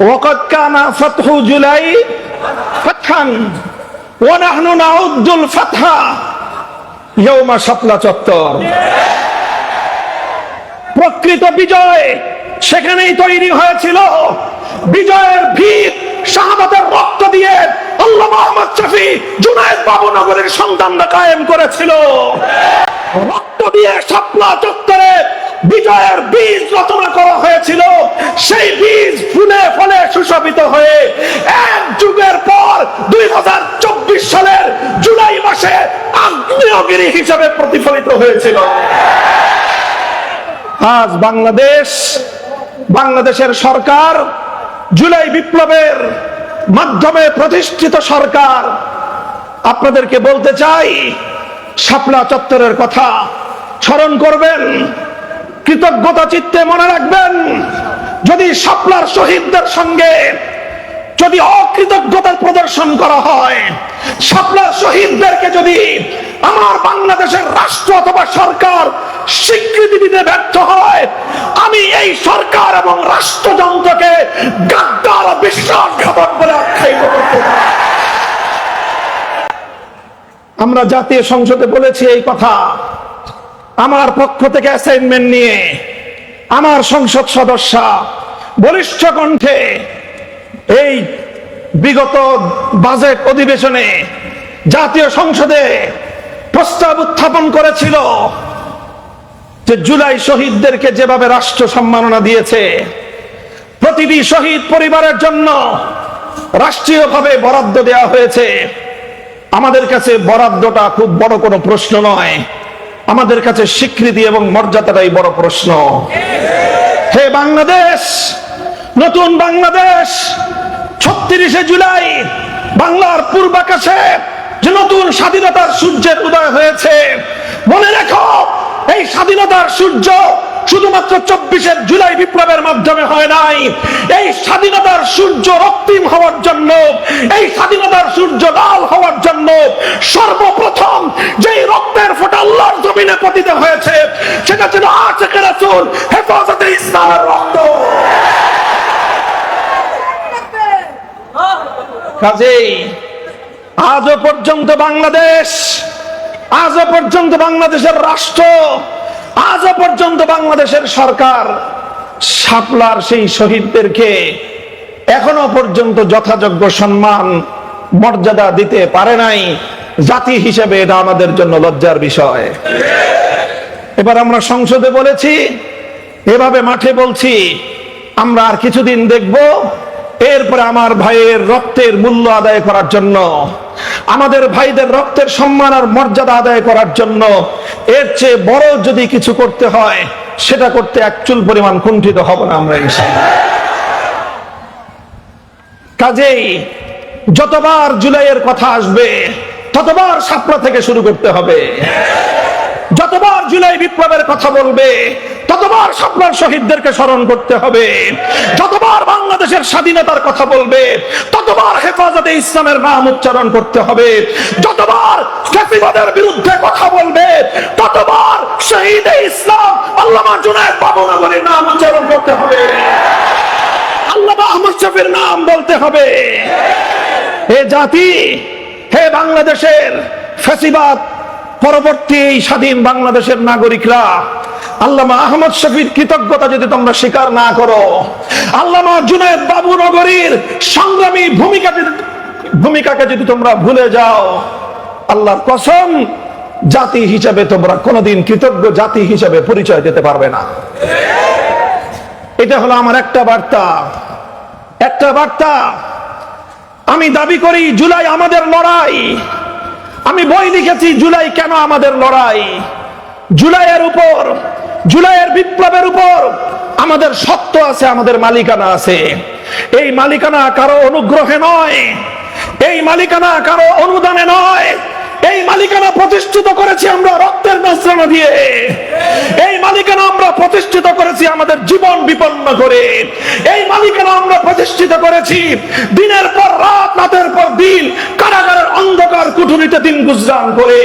ওয়াকাদ কানা ফাতহু জুলাই ফাতহান ওয়া নাহনু নাউদ্দুল ফাতহা ইয়াওমা শাপলা চত্বর। প্রকৃত বিজয় সেখানেই তৈরি হয়েছিল। বিজয়ের ভিত শাহাদাতের রক্ত দিয়ে আল্লামা আহমদ শফী জুনায়েদ বাবুনগরের সন্তানরা কায়েম করেছিল। রক্ত দিয়ে শাপলা চত্বরে বিজয়ের বীজ রচনা করা হয়েছিল। সেই বীজ ফুলে ফলে সুশোভিত হয়ে এক যুগের পর 2024 সালের জুলাই মাসে আগ্নেয়গিরি হিসেবে প্রতিফলিত হয়েছিল। আজ বাংলাদেশের সরকার, জুলাই বিপ্লবের মাধ্যমে প্রতিষ্ঠিত সরকার, আপনাদেরকে বলতে চাই, শাপলা চত্বরের কথা স্মরণ করবেন, কৃতজ্ঞতা চিত্তে মনে রাখবেন। যদি শাপলার শহীদদের সঙ্গে যদি অকৃতজ্ঞতার প্রদর্শন করা হয়, শাপলার শহীদদেরকে যদি আমার বাংলাদেশের রাষ্ট্র অথবা সরকার স্বীকৃতি দিতে ব্যর্থ হয়, আমি এই সরকার এবং রাষ্ট্রযন্ত্রকে গাদ্দার ও বিশ্বাসঘাতক বলে আখ্যায়িত করতে চাই। আমরা জাতীয় সংসদে বলেছি এই কথা। আমার পক্ষ থেকে অ্যাসাইনমেন্ট নিয়ে আমার সংসদ সদস্য বলিষ্ঠ কণ্ঠে এই বিগত বাজেট অধিবেশনে জাতীয় সংসদে প্রস্তাব উত্থাপন করেছিল যে জুলাই শহীদদেরকে যেভাবে রাষ্ট্র সম্মাননা দিয়েছে, প্রতিটি শহীদ পরিবারের জন্য রাষ্ট্রীয়ভাবে বরাদ্দ দেওয়া হয়েছে। আমাদের কাছে বরাদ্দটা খুব বড় কোনো প্রশ্ন নয়, আমাদের কাছে স্বীকৃতি এবং মর্যাদাটাই বড় প্রশ্ন। হে বাংলাদেশ, নতুন বাংলাদেশ, 36শে জুলাই বাংলার পূর্বাকাশে যে নতুন স্বাধীনতার সূর্যের উদয় হয়েছে, মনে রেখো এই স্বাধীনতার সূর্য শুধুমাত্র 24শে জুলাই বিপ্লবের মাধ্যমে হয় নাই। এই স্বাধীনতার সূর্য রক্তিম হওয়ার জন্য, এই স্বাধীনতার সূর্য লাল হওয়ার জন্য সর্বপ্রথম যেই রক্তের ফোঁটা আল্লাহর জমিনে পতিত হয়েছে, সেটা ছিল আশিকে রাসূল হেফাজতে ইসলামের রক্ত। কাজেই আজও পর্যন্ত বাংলাদেশের রাষ্ট্র, আজও পর্যন্ত বাংলাদেশের সরকার শাপলার সেই শহীদদেরকে এখনো পর্যন্ত যথাযোগ্য সম্মান মর্যাদা দিতে পারে নাই। জাতি হিসেবে এটা আমাদের জন্য লজ্জার বিষয়। এবার আমরা সংসদে বলেছি, এভাবে মাঠে বলছি, আমরা আর কিছুদিন দেখব, এরপরে আমার ভাইয়ের রক্তের মূল্য আদায় করার জন্য, আমাদের ভাইদের রক্তের সম্মান আর মর্যাদা আদায় করার জন্য এর চেয়ে বড় যদি কিছু করতে হয়, সেটা করতে এক চুল পরিমাণ কুণ্ঠিত হব না আমরা ইনশাআল্লাহ। কাজেই যতবার জুলাইয়ের কথা আসবে, ততবার শাপলা থেকে শুরু করতে হবে। যতবার জুলাই বিপ্লবের কথা বলবে, ততবার শাপলার শহীদদেরকে স্মরণ করতে হবে। যতবার বাংলাদেশের স্বাধীনতার কথা বলবে, ততবার হেফাজতে ইসলামের নাম উচ্চারণ করতে হবে। যতবার ফ্যাসিবাদের বিরুদ্ধে কথা বলবে, ততবার শহীদে ইসলাম আল্লামা জুনায়েদ বাবুনগরীর নাম উচ্চারণ করতে হবে, আল্লামা আহমদ শফীর নাম বলতে হবে। হে জাতি, হে বাংলাদেশের ফ্যাসিবাদ পরবর্তী এই স্বাধীন বাংলাদেশের নাগরিকরা, আল্লামা আহমদ শফীর কৃতজ্ঞতা যদি তোমরা স্বীকার না করো, আল্লামা জুনায়েদ বাবুনগরীর সংগ্রামী ভূমিকাকে যদি তোমরা ভুলে যাও, আল্লাহর কসম, জাতি হিসেবে তোমরা কোনোদিন কৃতজ্ঞ জাতি হিসেবে পরিচয় দিতে পারবে না। এটা হলো আমার একটা বার্তা। একটা বার্তা। আমি দাবি করি জুলাই আমাদের লড়াই। আমি বই লিখেছি জুলাই কেন আমাদের লড়াই। জুলাইয়ের উপর, জুলাইয়ের বিপ্লবের উপর আমাদের সত্য আছে, আমাদের মালিকানা আছে। এই মালিকানা কারো অনুগ্রহে নয়, এই মালিকানা কারো অনুদানে নয়। এই মালিকানা প্রতিষ্ঠিত করেছি আমরা রক্তের নজরানা দিয়ে। এই মালিকানা আমরা প্রতিষ্ঠিত করেছি আমাদের জীবন বিপন্ন করে। এই মালিকানা আমরা প্রতিষ্ঠিত করেছি দিনের পর রাত, রাতের পর দিন কারাগারের অন্ধকার কুঠুরিতে দিন গুজরান করে।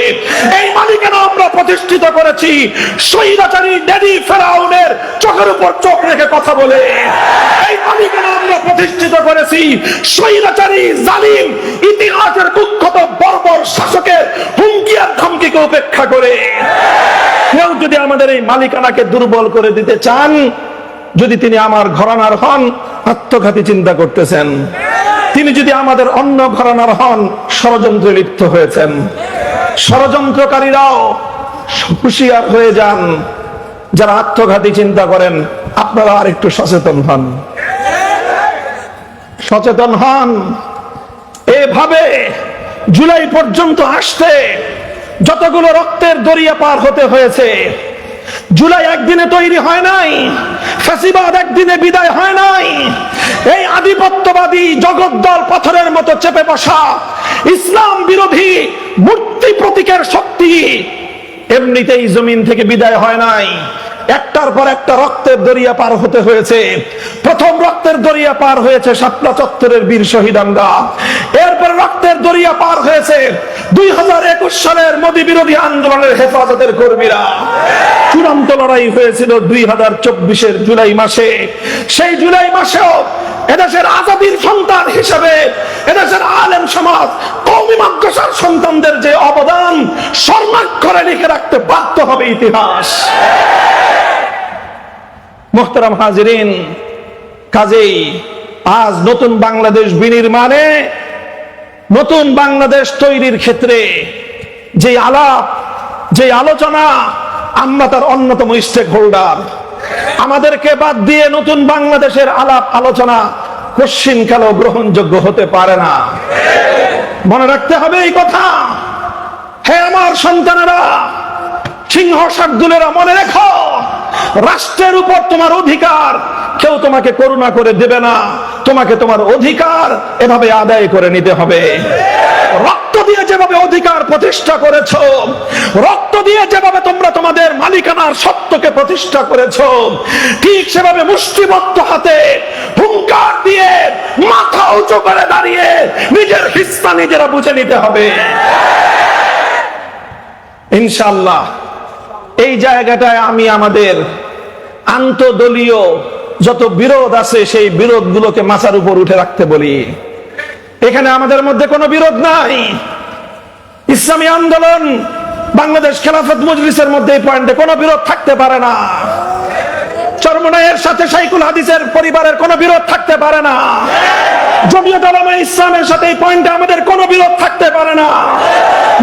এই মালিকানা আমরা প্রতিষ্ঠিত করেছি স্বৈরাচারী ড্যাডি ফেরাউনের চোখের উপর চোখ রেখে কথা বলে। এই মালিকানা আমরা প্রতিষ্ঠিত করেছি স্বৈরাচারী জালিম ইতিহাসের কুখ্যাত বর্বর শাসকের হুমকি আর ধমকিকে উপেক্ষা করে। কেউ যদি আমাদের এই মালিকানাকে দুর্বল করে দিতে চান, যদি তিনি আমার ঘরানার হন, আত্মঘাতী চিন্তা করতেছেন। তিনি যদি আমাদের অন্য ঘরানার হন, ষড়যন্ত্রে লিপ্ত হয়েছেন। ষড়যন্ত্রকারীরাও হুঁশিয়ার হয়ে যান। যারা আত্মঘাতী চিন্তা করেন, আপনারা আর একটু সচেতন হন, সচেতন হন। এভাবে জুলাই পর্যন্ত আসতে যতগুলো রক্তের দরিয়া পার হতে হয়েছে, জুলাই একদিনে তৈরি হয় নাই, ফ্যাসিবাদ একদিনে বিদায় হয় নাই। এই আধিপত্যবাদী জগদ্দল পাথরের মতো চেপে বসা ইসলাম বিরোধী মূর্তি প্রতীকের শক্তি এমনিতেই জমিন থেকে বিদায় হয় নাই। একটার পর একটা রক্তের দরিয়া পার হতে হয়েছে। প্রথম রক্তের দরিয়া পার হয়েছে শাপলা চত্বরের বীর শহীদানরা। এরপর রক্তের দরিয়া পার হয়েছে 2021 সালের মোদী বিরোধী আন্দোলনের হেফাজতের কর্মীরা। চূড়ান্ত লড়াই হয়েছিল 2024-এর জুলাই মাসে। সেই জুলাই মাসেও এদেশের আজাদীর সন্তান হিসেবে এদেশের আলেম সমাজ, কওমি মাদ্রাসার সন্তানদের যে অবদান স্বর্ণাক্ষরে লিখে রাখতে বাধ্য হবে ইতিহাস। মুহতারাম হাজিরিন, কাজেই আজ নতুন বাংলাদেশ বিনির্মাণে, নতুন বাংলাদেশ তৈরির ক্ষেত্রে যে আলাপ, যে আলোচনা, আমরা তার অন্যতম স্টেক হোল্ডার। আমাদেরকে বাদ দিয়ে নতুন বাংলাদেশের আলাপ আলোচনা কোশ্চিনকালেও গ্রহণযোগ্য হতে পারে না। মনে রাখতে হবে এই কথা। হে আমার সন্তানেরা, সিংহ শার্দুলেরা, মনে রেখো, রাষ্ট্রের উপর তোমার অধিকার কেউ তোমাকে করুণা করে দেবে না। তোমাকে তোমার অধিকার এভাবে আদায় করে নিতে হবে। রক্ত দিয়ে যেভাবে অধিকার প্রতিষ্ঠা করেছো, রক্ত দিয়ে যেভাবে তোমরা তোমাদের মালিকানার সত্যকে প্রতিষ্ঠা করেছো, ঠিক সেভাবে মুষ্টিবদ্ধ হাতে হুঙ্কার দিয়ে মাথা উঁচু করে দাঁড়িয়ে নিজের হিস্সা নিজেরা বুঝে নিতে হবে ইনশাআল্লাহ। এই জায়গাটায় আমি আমাদের আন্তদলীয় যত বিরোধ আছে সেই বিরোধগুলোকে মাথার উপর উঠে রাখতে বলি। এখানে আমাদের মধ্যে কোনো বিরোধ নাই। ইসলামী আন্দোলন, বাংলাদেশ খেলাফত মজলিসের মধ্যে এই পয়েন্টে কোনো বিরোধ থাকতে পারে না। চরমনাইয়ের সাথে শাইখুল হাদিসের পরিবারের কোনো বিরোধ থাকতে পারে না। জমিয়ত উলামা ইসলামের সাথে এই পয়েন্টে আমাদের কোনো বিরোধ থাকতে পারে না।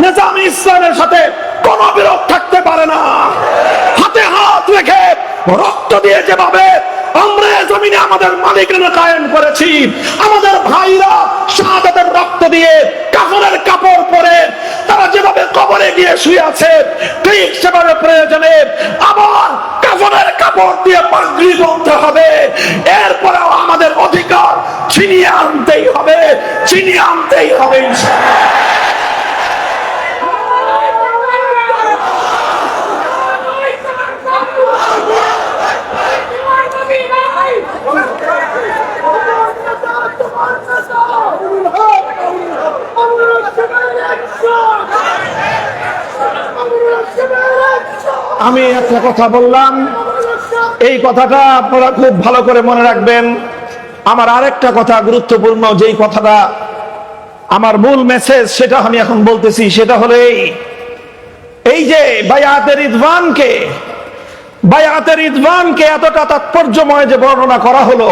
নিজামে ইসলামের সাথে কোনো বিরোধ থাকতে পারে না। হাতে হাত রেখে রক্ত দিয়ে যেভাবে আমরা জমিনে আমাদের মালিকানা কায়েম করেছি, আমাদের ভাইরা শাহাদাতের রক্ত দিয়ে কাফনের কাপড় পরে তারা যেভাবে কবরে গিয়ে শুয়ে আছে, ঠিক সেভাবে প্রয়োজনে আবার কাফনের কাপড় দিয়ে পাগড়ি বাঁধতে হবে। এরপরেও আমাদের অধিকার ছিনিয়ে আনতেই হবে, ছিনিয়ে আনতেই হবে ইনশাআল্লাহ। আমি একটা কথা বললাম, এই কথাটা আপনারা খুব ভালো করে মনে রাখবেন। আমার আরেকটা কথা গুরুত্বপূর্ণ, যেই কথাটা আমার মূল মেসেজ, সেটা আমি এখন বলতেছি। সেটা হলো এই যে বায়াতের রিদওয়ানকে এতটা তাৎপর্যময় যে বর্ণনা করা হলো,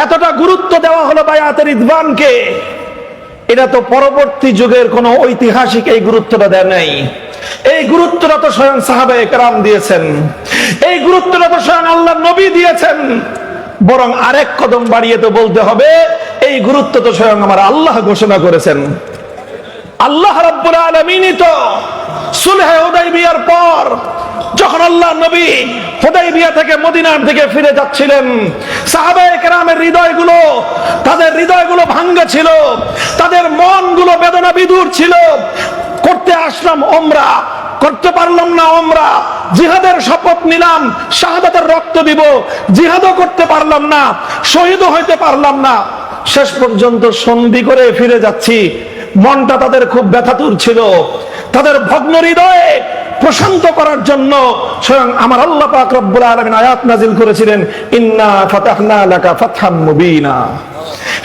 এতটা গুরুত্ব দেওয়া হলো বায়াতের রিদওয়ানকে, এটা তো পরবর্তী যুগের কোন ঐতিহাসিক এই গুরুত্বটা দেয় নাই। এই গুরুত্বটা তো স্বয়ং সাহাবায়ে কেরাম দিয়েছেন, এই গুরুত্বটা তো স্বয়ং আল্লাহর নবী দিয়েছেন। বরং আরেক কদম বাড়িয়ে তো বলতে হবে এই গুরুত্ব তো স্বয়ং আমার আল্লাহ ঘোষণা করেছেন। আল্লাহ রাব্বুল আলামিনই তো সুলহে হুদাইবিয়ার পর যখন আল্লাহ নবী হুদাইবিয়া থেকে মদিনার দিকে ফিরে যাচ্ছিলেন, সাহাবায়ে কেরামের হৃদয়গুলো, তাদের হৃদয়গুলো ভাঙ্গা ছিল, তাদের মনগুলো বেদনা বিধুর ছিল। করতে আসলাম ওমরা, করতে পারলাম না ওমরা, জিহাদের শপথ নিলাম, শাহাদাতের রক্ত দিব, জিহাদও করতে পারলাম না, শহীদও হইতে পারলাম না, শেষ পর্যন্ত সন্ধি করে ফিরে যাচ্ছি। মনটা তাদের খুব ব্যথাতুর ছিল। তাদের ভগ্ন হৃদয়ে প্রশান্ত করার জন্য স্বয়ং আমার আল্লাহ পাক রব্বুল আলামিন আয়াত নাজিল করেছিলেন, ইন্না ফাতাহনা লাকা ফাতহাম মুবিনা।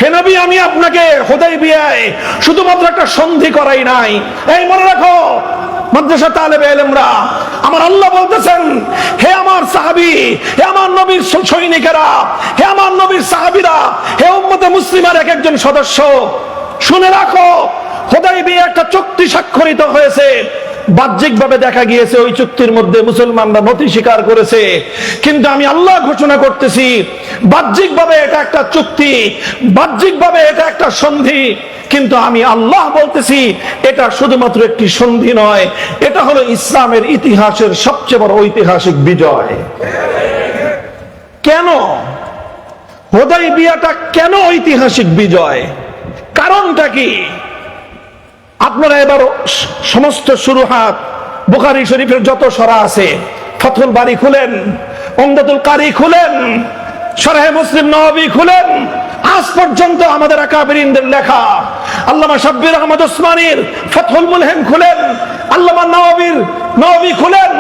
হে নবী, আমি আপনাকে হুদাইবিয়ায় শুধুমাত্র একটা সন্ধি করাই নাই। এই মনে রাখো মাদ্রাসা তালেবে ইলমরা, আমার আল্লাহ বলতেছেন, হে আমার সাহাবী, হে আমার নবীর সৈনিকেরা, হে আমার নবীর সাহাবীরা, হে উম্মতে মুসলিমার এক একজন সদস্য, শুনে রাখো, হুদাইবিয়া একটা চুক্তি স্বাক্ষরিত হয়েছে। বাহ্যিকভাবে দেখা গিয়েছে ওই চুক্তির মধ্যে মুসলমানরা নথি স্বীকার করেছে, কিন্তু আমি আল্লাহ ঘোষণা করতেছি বাহ্যিকভাবে এটা একটা চুক্তি, বাহ্যিকভাবে এটা একটা সন্ধি, কিন্তু আমি আল্লাহ বলতেছি এটা শুধুমাত্র একটি সন্ধি নয়, এটা হলো ইসলামের ইতিহাসের সবচেয়ে বড় ঐতিহাসিক বিজয়। কেন হুদাইবিয়াটা কেন ঐতিহাসিক বিজয়? কারণটা কি? আপনারা এবার সমস্ত শুরুহাত বুখারী শরীফের যত সরা আছে, ফাতহুল বারী খুলেন, উমদাতুল কারী খুলেন, শরহ মুসলিম নববী খুলেন, আজ পর্যন্ত আমাদের আকাবিরিনদের লেখা, আল্লামা শাব্বির আহমদ উসমানীর ফাতহুল মুলহিম খুলেন, আল্লামা নববী খুলেন,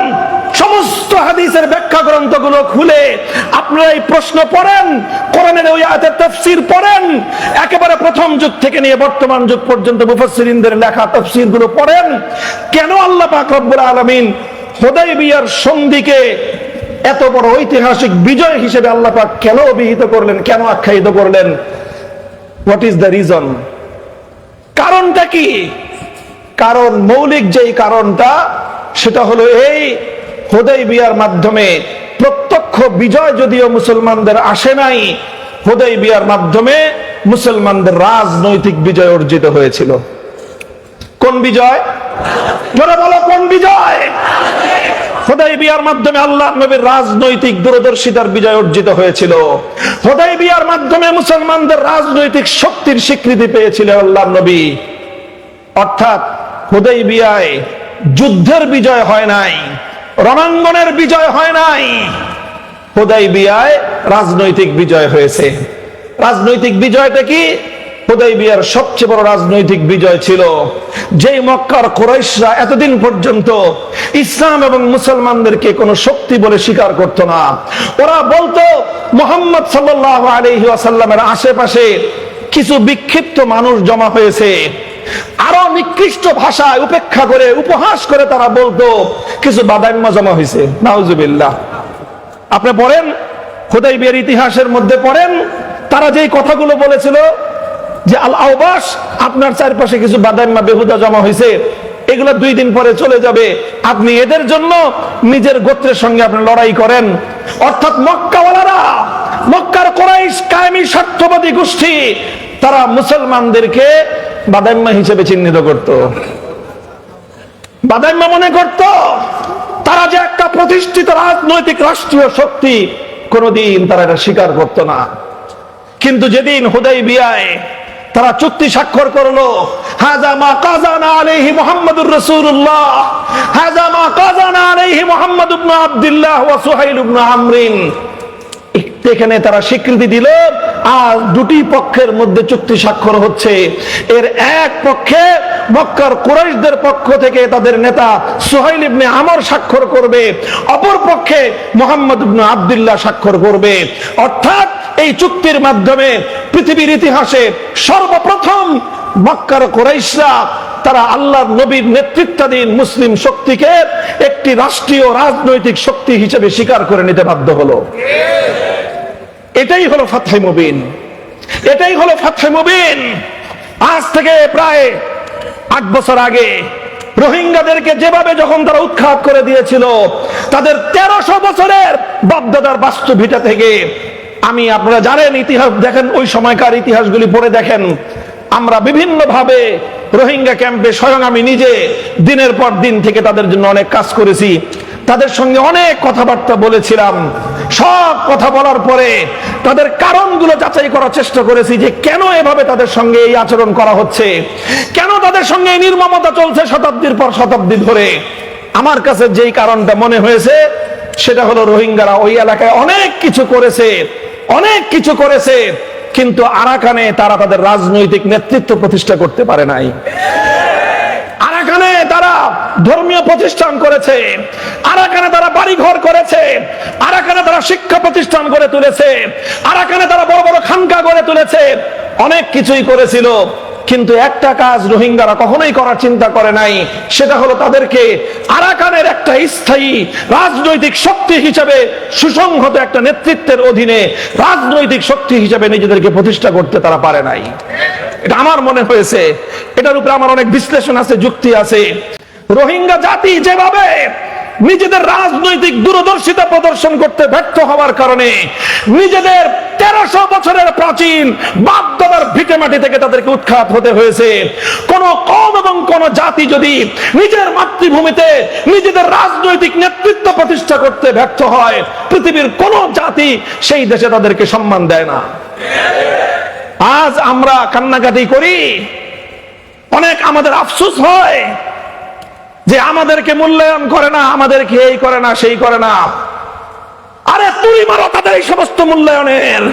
সমস্ত হাদিসের ব্যাখ্যা গ্রন্থগুলো খুলে আপনারা এই প্রশ্ন পড়েন, কোরআনের ওই আয়াতের তাফসীর পড়েন, একেবারে প্রথম যুগ থেকে নিয়ে বর্তমান যুগ পর্যন্ত মুফাসসিরিনদের লেখা তাফসীরগুলো পড়েন। কেন আল্লাহ পাক রব্বুল আলামিন হুদাইবিয়ার সন্ধিকে এত বড় ঐতিহাসিক বিজয় হিসেবে আল্লাহ পাক কেন অভিহিত করলেন, কেন আখ্যায়িত করলেন? What is the reason? কারণটা কি? কারণ মৌলিক যেই কারণটা, সেটা হলো এই, হুদাইবিয়ার মাধ্যমে প্রত্যক্ষ বিজয় যদিও মুসলমানদের আসে নাই, হুদাইবিয়ার মাধ্যমে মুসলমানদের রাজনৈতিক বিজয় অর্জিত হয়েছিল। কোন বিজয়? জোরে বলো, কোন বিজয়? হুদাইবিয়ার মাধ্যমে আল্লাহর নবীর রাজনৈতিক দূরদর্শিতার বিজয় অর্জিত হয়েছিল। হুদাইবিয়ার মাধ্যমে মুসলমানদের রাজনৈতিক শক্তির স্বীকৃতি পেয়েছিল আল্লাহর নবী। অর্থাৎ হুদাইবিয়ায় যুদ্ধের বিজয় হয় নাই, রণাঙ্গনের বিজয় হয় নাই, হুদাইবিয়ায় রাজনৈতিক বিজয় হয়েছে। রাজনৈতিক বিজয়টা কি? হুদাইবিয়ার সবচেয়ে বড় রাজনৈতিক বিজয় ছিল যেই মক্কার কুরাইশরা এতদিন পর্যন্ত ইসলাম এবং মুসলমানদেরকে কোনো শক্তি বলে স্বীকার করত না। ওরা বলতো মুহাম্মদ সাল্লাল্লাহু আলাইহি ওয়াসাল্লামের আশেপাশে কিছু বিক্ষিপ্ত মানুষ জমা হয়েছে। আরো নিকৃষ্ট ভাষায় উপেক্ষা করে, উপহাস করে তারা বলতো কিছু বাদাইম্মা জমা হয়েছে। নাউজুবিল্লাহ। আপনি পড়েন হুদাইবিয়ার ইতিহাসের মধ্যে পড়েন, তারা যেই কথাগুলো বলেছিল যে আল আওবাস, আপনার চারপাশে কিছু বাদাইম্মা বেহুদা জমা হয়েছে, এগুলো 2 দিন পরে চলে যাবে, আপনি এদের জন্য নিজের গোত্রের সঙ্গে আপনি লড়াই করেন। অর্থাৎ মক্কাওয়ালারা, মক্কার কুরাইশ কায়েমি স্বার্থবাদী গোষ্ঠী, তারা মুসলমানদেরকে বাদাইম্মা হিসেবে চিহ্নিত করত, বাদাইম্মা মনে করত তারা যে একটা প্রতিষ্ঠিত রাজনৈতিক রাষ্ট্রীয় শক্তি। কোনদিন তারা এটা স্বীকার করত না। কিন্তু যেদিন হুদাইবিয়ায় তারা চুক্তি স্বাক্ষর করলো, হাযা মা কাযানা আলাইহি মুহাম্মাদুর রাসূলুল্লাহ, হাযা মা কাযানা আলাইহি মুহাম্মদ ইবনে আব্দুল্লাহ ওয়া সুহাইল ইবনে আমরিন, এখানে তারা স্বীকৃতি দিল আর দুটি পক্ষের মধ্যে চুক্তি স্বাক্ষর হচ্ছে। এর এক পক্ষে মক্কার কুরাইশদের পক্ষ থেকে তাদের নেতা সুহাইল ইবনে আমর স্বাক্ষর করবে, অপর পক্ষে মুহাম্মদ ইবনে আব্দুল্লাহ স্বাক্ষর করবে। অর্থাৎ এই চুক্তির মাধ্যমে পৃথিবীর ইতিহাসে সর্বপ্রথম মক্কার কুরাইশরা তারা আল্লাহর নবীর নেতৃত্বাধীন মুসলিম শক্তিকে একটি রাষ্ট্রীয় রাজনৈতিক শক্তি হিসেবে স্বীকার করে নিতে বাধ্য হলো। এটাই হলো ফাতহে মুবিন, এটাই হলো ফাতহে মুবিন। আজ থেকে প্রায় 8 বছর আগে রোহিঙ্গাদেরকে যেভাবে যখন তারা উৎখাত করে দিয়েছিল, তাদের 1300 বছরের বাপদাদার বাস্তুভিটা থেকে আপনারা জানেন, ইতিহাস দেখেন, ওই সময়কার ইতিহাসগুলি পড়ে দেখেন, আমরা বিভিন্ন ভাবে রোহিঙ্গা ক্যাম্পে স্বয়ং আমি নিজে দিনের পর দিন থেকে তাদের জন্য অনেক কাজ করেছি, তাদের সঙ্গে অনেক কথাবার্তা বলেছিলাম। সব কথা বলার পরে তাদের কারণগুলো যাচাই করার চেষ্টা করেছি যে কেন এভাবে তাদের সঙ্গে এই আচরণ করা হচ্ছে, কেন তাদের সঙ্গে এই নির্মমতা চলছে শতাব্দীর পর শতাব্দী ধরে। আমার কাছে যেই কারণটা মনে হয়েছে সেটা হলো রোহিঙ্গারা ওই এলাকায় অনেক কিছু করেছে, কিন্তু আরাকানে তারা তাদের রাজনৈতিক নেতৃত্ব প্রতিষ্ঠা করতে পারে নাই। আরাকানে তারা ধর্মীয় প্রতিষ্ঠান করেছে, আরাকানে তারা বাড়িঘর করেছে, আরাকানে তারা শিক্ষা প্রতিষ্ঠান গড়ে তুলেছে, আরাকানে তারা বড় বড় খানকা গড়ে তুলেছে, অনেক কিছুই করেছিল। কিন্তু একটা কাজ রোহিঙ্গারা কখনোই করার চিন্তা করে নাই, সেটা হলো তাদেরকে আরাকানের একটা স্থায়ী রাজনৈতিক শক্তি হিসেবে, সুসংহত একটা নেতৃত্বের অধীনে রাজনৈতিক শক্তি হিসেবে নিজেদেরকে প্রতিষ্ঠা করতে তারা পারে নাই। এটা আমার মনে হয়েছে, এটার উপরে আমার অনেক বিশ্লেষণ আছে, যুক্তি আছে। রোহিঙ্গা জাতি যেভাবে নিজেদের রাজনৈতিক দূরদর্শিতা প্রদর্শন করতে ব্যর্থ হওয়ার কারণে নিজেদের 1300 বছরের প্রাচীন বাপদাদার ভিটে মাটি থেকে তাদেরকে উৎখাত হতে হয়েছে। কোন কওম এবং কোন জাতি যদি নিজের মাতৃভূমিতে নিজেদের রাজনৈতিক নেতৃত্ব প্রতিষ্ঠা করতে ব্যর্থ হয়, পৃথিবীর কোন জাতি সেই দেশে তাদেরকে সম্মান দেয় না। আজ আমরা কান্নাকাটি করি, অনেক আমাদের আফসোস হয় যে আমাদেরকে মূল্যায়ন করে না, আমাদেরকে এই করে না, সেই করে না। আরে তুই মারো তাদের এই সমস্ত মূল্যায়নের।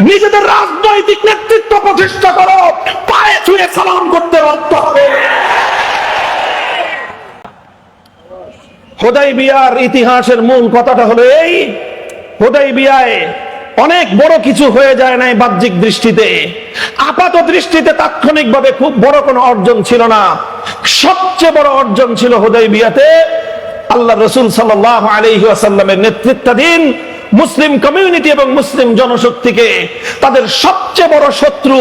নিজেদের রাজনৈতিক নেতৃত্ব প্রতিষ্ঠা করো, পায়ে ছুঁয়ে সালাম করতে বাধ্য হবে। হুদাইবিয়ার ইতিহাসের মূল কথাটা হলো এই, হুদাইবিয়ায় অনেক বড় কিছু হয়ে যায় নাই বাহ্যিক দৃষ্টিতে, আপাত দৃষ্টিতে তাৎক্ষণিকভাবে খুব বড় কোনো অর্জন ছিল না। সবচেয়ে বড় অর্জন ছিল হুদাইবিয়াতে আল্লাহ রাসূল সাল্লাল্লাহু আলাইহি ওয়াসাল্লামের নেতৃত্বাধীন মুসলিম কমিউনিটি এবং মুসলিম জনশক্তিকে তাদের সবচেয়ে বড় শত্রু,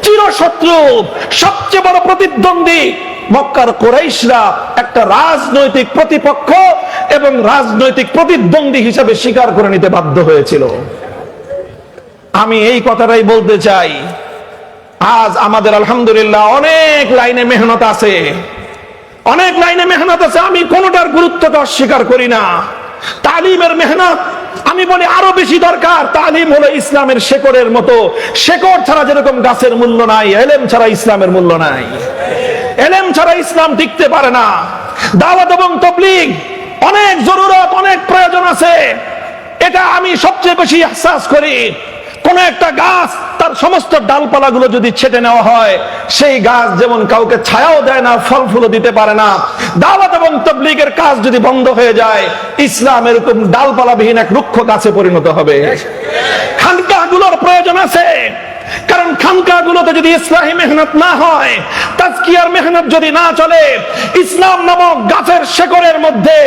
চিরশত্রু, সবচেয়ে বড় প্রতিদ্বন্দ্বী মক্কার কুরাইশরা একটা রাজনৈতিক প্রতিপক্ষ এবং রাজনৈতিক প্রতিদ্বন্দ্বী হিসেবে স্বীকার করে নিতে বাধ্য হয়েছিল। আমি এই কথাটাই বলতে চাই, আজ আমাদের আলহামদুলিল্লাহ অনেক লাইনে মেহনত আছে, অনেক লাইনে মেহনত আছে। আমি কোনোটার গুরুত্বটা অস্বীকার করি না। তালিমের মেহনত আমি বলি আরো বেশি দরকার। তালিম হলো ইসলামের শেকড়ের মতো, শেকড় ছাড়া যেরকম গাছের মূল্য নাই, এলেম ছাড়া ইসলামের মূল্য নাই। এলেম ছাড়া ইসলাম টিকতে পারে না। দাওয়াত এবং তাবলীগ অনেক জরুরত, অনেক প্রয়োজন আছে। এটা আমি সবচেয়ে বেশি ইহসাস করি। কোন একটা গাছ তার সমস্ত ডালপালাগুলো যদি ছেটে নেওয়া হয়, সেই গাছ যেমন কাউকে ছায়াও দেয় না, ফল ফুলও দিতে পারে না। দাওয়াত এবং তাবলীগের কাজ যদি বন্ধ হয়ে যায়, ইসলাম এরকম ডালপালাবিহীন এক রুক্ষ গাছে পরিণত হবে। খানকাগুলোর প্রয়োজন আছে, কারণ খানকাগুলোতে যদি ইসলাহি মেহনত না হয়, তাজকিয়ার মেহনত যদি না চলে, ইসলাম নামক গাছের শেকড়ের মধ্যে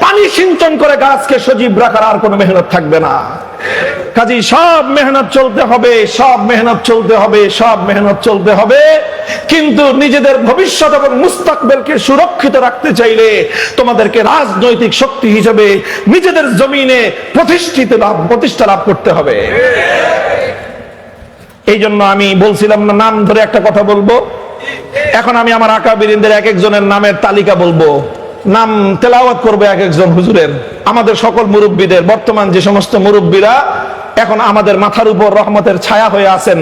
পানি সিঞ্চন করে গাছকে সজীব রাখার আর কোনো মেহনত থাকবে না। কাজেই সব মেহনত চলতে হবে, সব মেহনত চলতে হবে, সব মেহনত চলতে হবে। কিন্তু নিজেদের ভবিষ্যৎ এবং মুস্তাকবেলকে সুরক্ষিত রাখতে চাইলে তোমাদেরকে রাজনৈতিক শক্তি হিসেবে নিজেদের জমিনে প্রতিষ্ঠা লাভ করতে হবে। এই জন্য আমি বলছিলাম না, নাম ধরে একটা কথা বলবো। এখন আমি আমার আকাবিরিনদের এক একজনের নামের তালিকা বলবো, নাম তেলাওয়াত করবে এক একজন হুজুরের। আমাদের সকল মুরব্বীদের, বর্তমান যে সমস্ত মুরব্বীরা এখন আমাদের মাথার উপর রহমতের ছায়া হয়ে আছেন,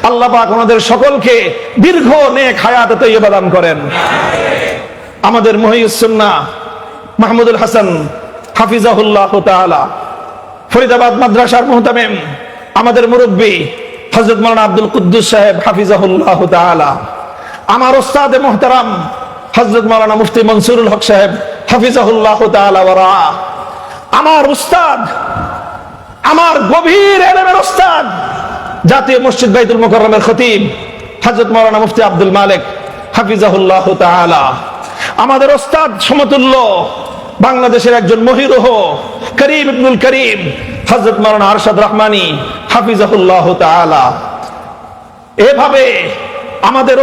আল্লাহ পাক ওনাদের সকলকে দীর্ঘ নেক হায়াত তৈয়বা দান করেন। আমাদের মুহিউস সুন্নাহ মাহমুদুল হাসান হাফিজাহুল্লাহ তাআলা, ফরিদাবাদ মাদ্রাসার মুহতামিম, আমাদের মুরব্বী হযরত মাওলানা আব্দুল কুদ্দুস সাহেব হাফিজাহুল্লাহ তাআলা, আমার ওস্তাদ মুহতারাম হযরত মাওলানা মুফতি মনসুরুল হক সাহেব হাফিজাহুল্লাহ তাআলা ওয়া রাআ, আমার উস্তাদ, আমার গভীর ইলমের উস্তাদ, জাতীয় মসজিদ বাইতুল মুকাররমের খতিব হযরত মাওলানা মুফতি আব্দুল মালিক হাফিজাহুল্লাহ তাআলা, আমাদের উস্তাদ সমতুল্য বাংলাদেশের একজন মহিরুহ করিম ইবনুল করিম হযরত মাওলানা আরশাদ রহমানী হাফিজাহুল্লাহ তাআলা। এভাবে আমাদের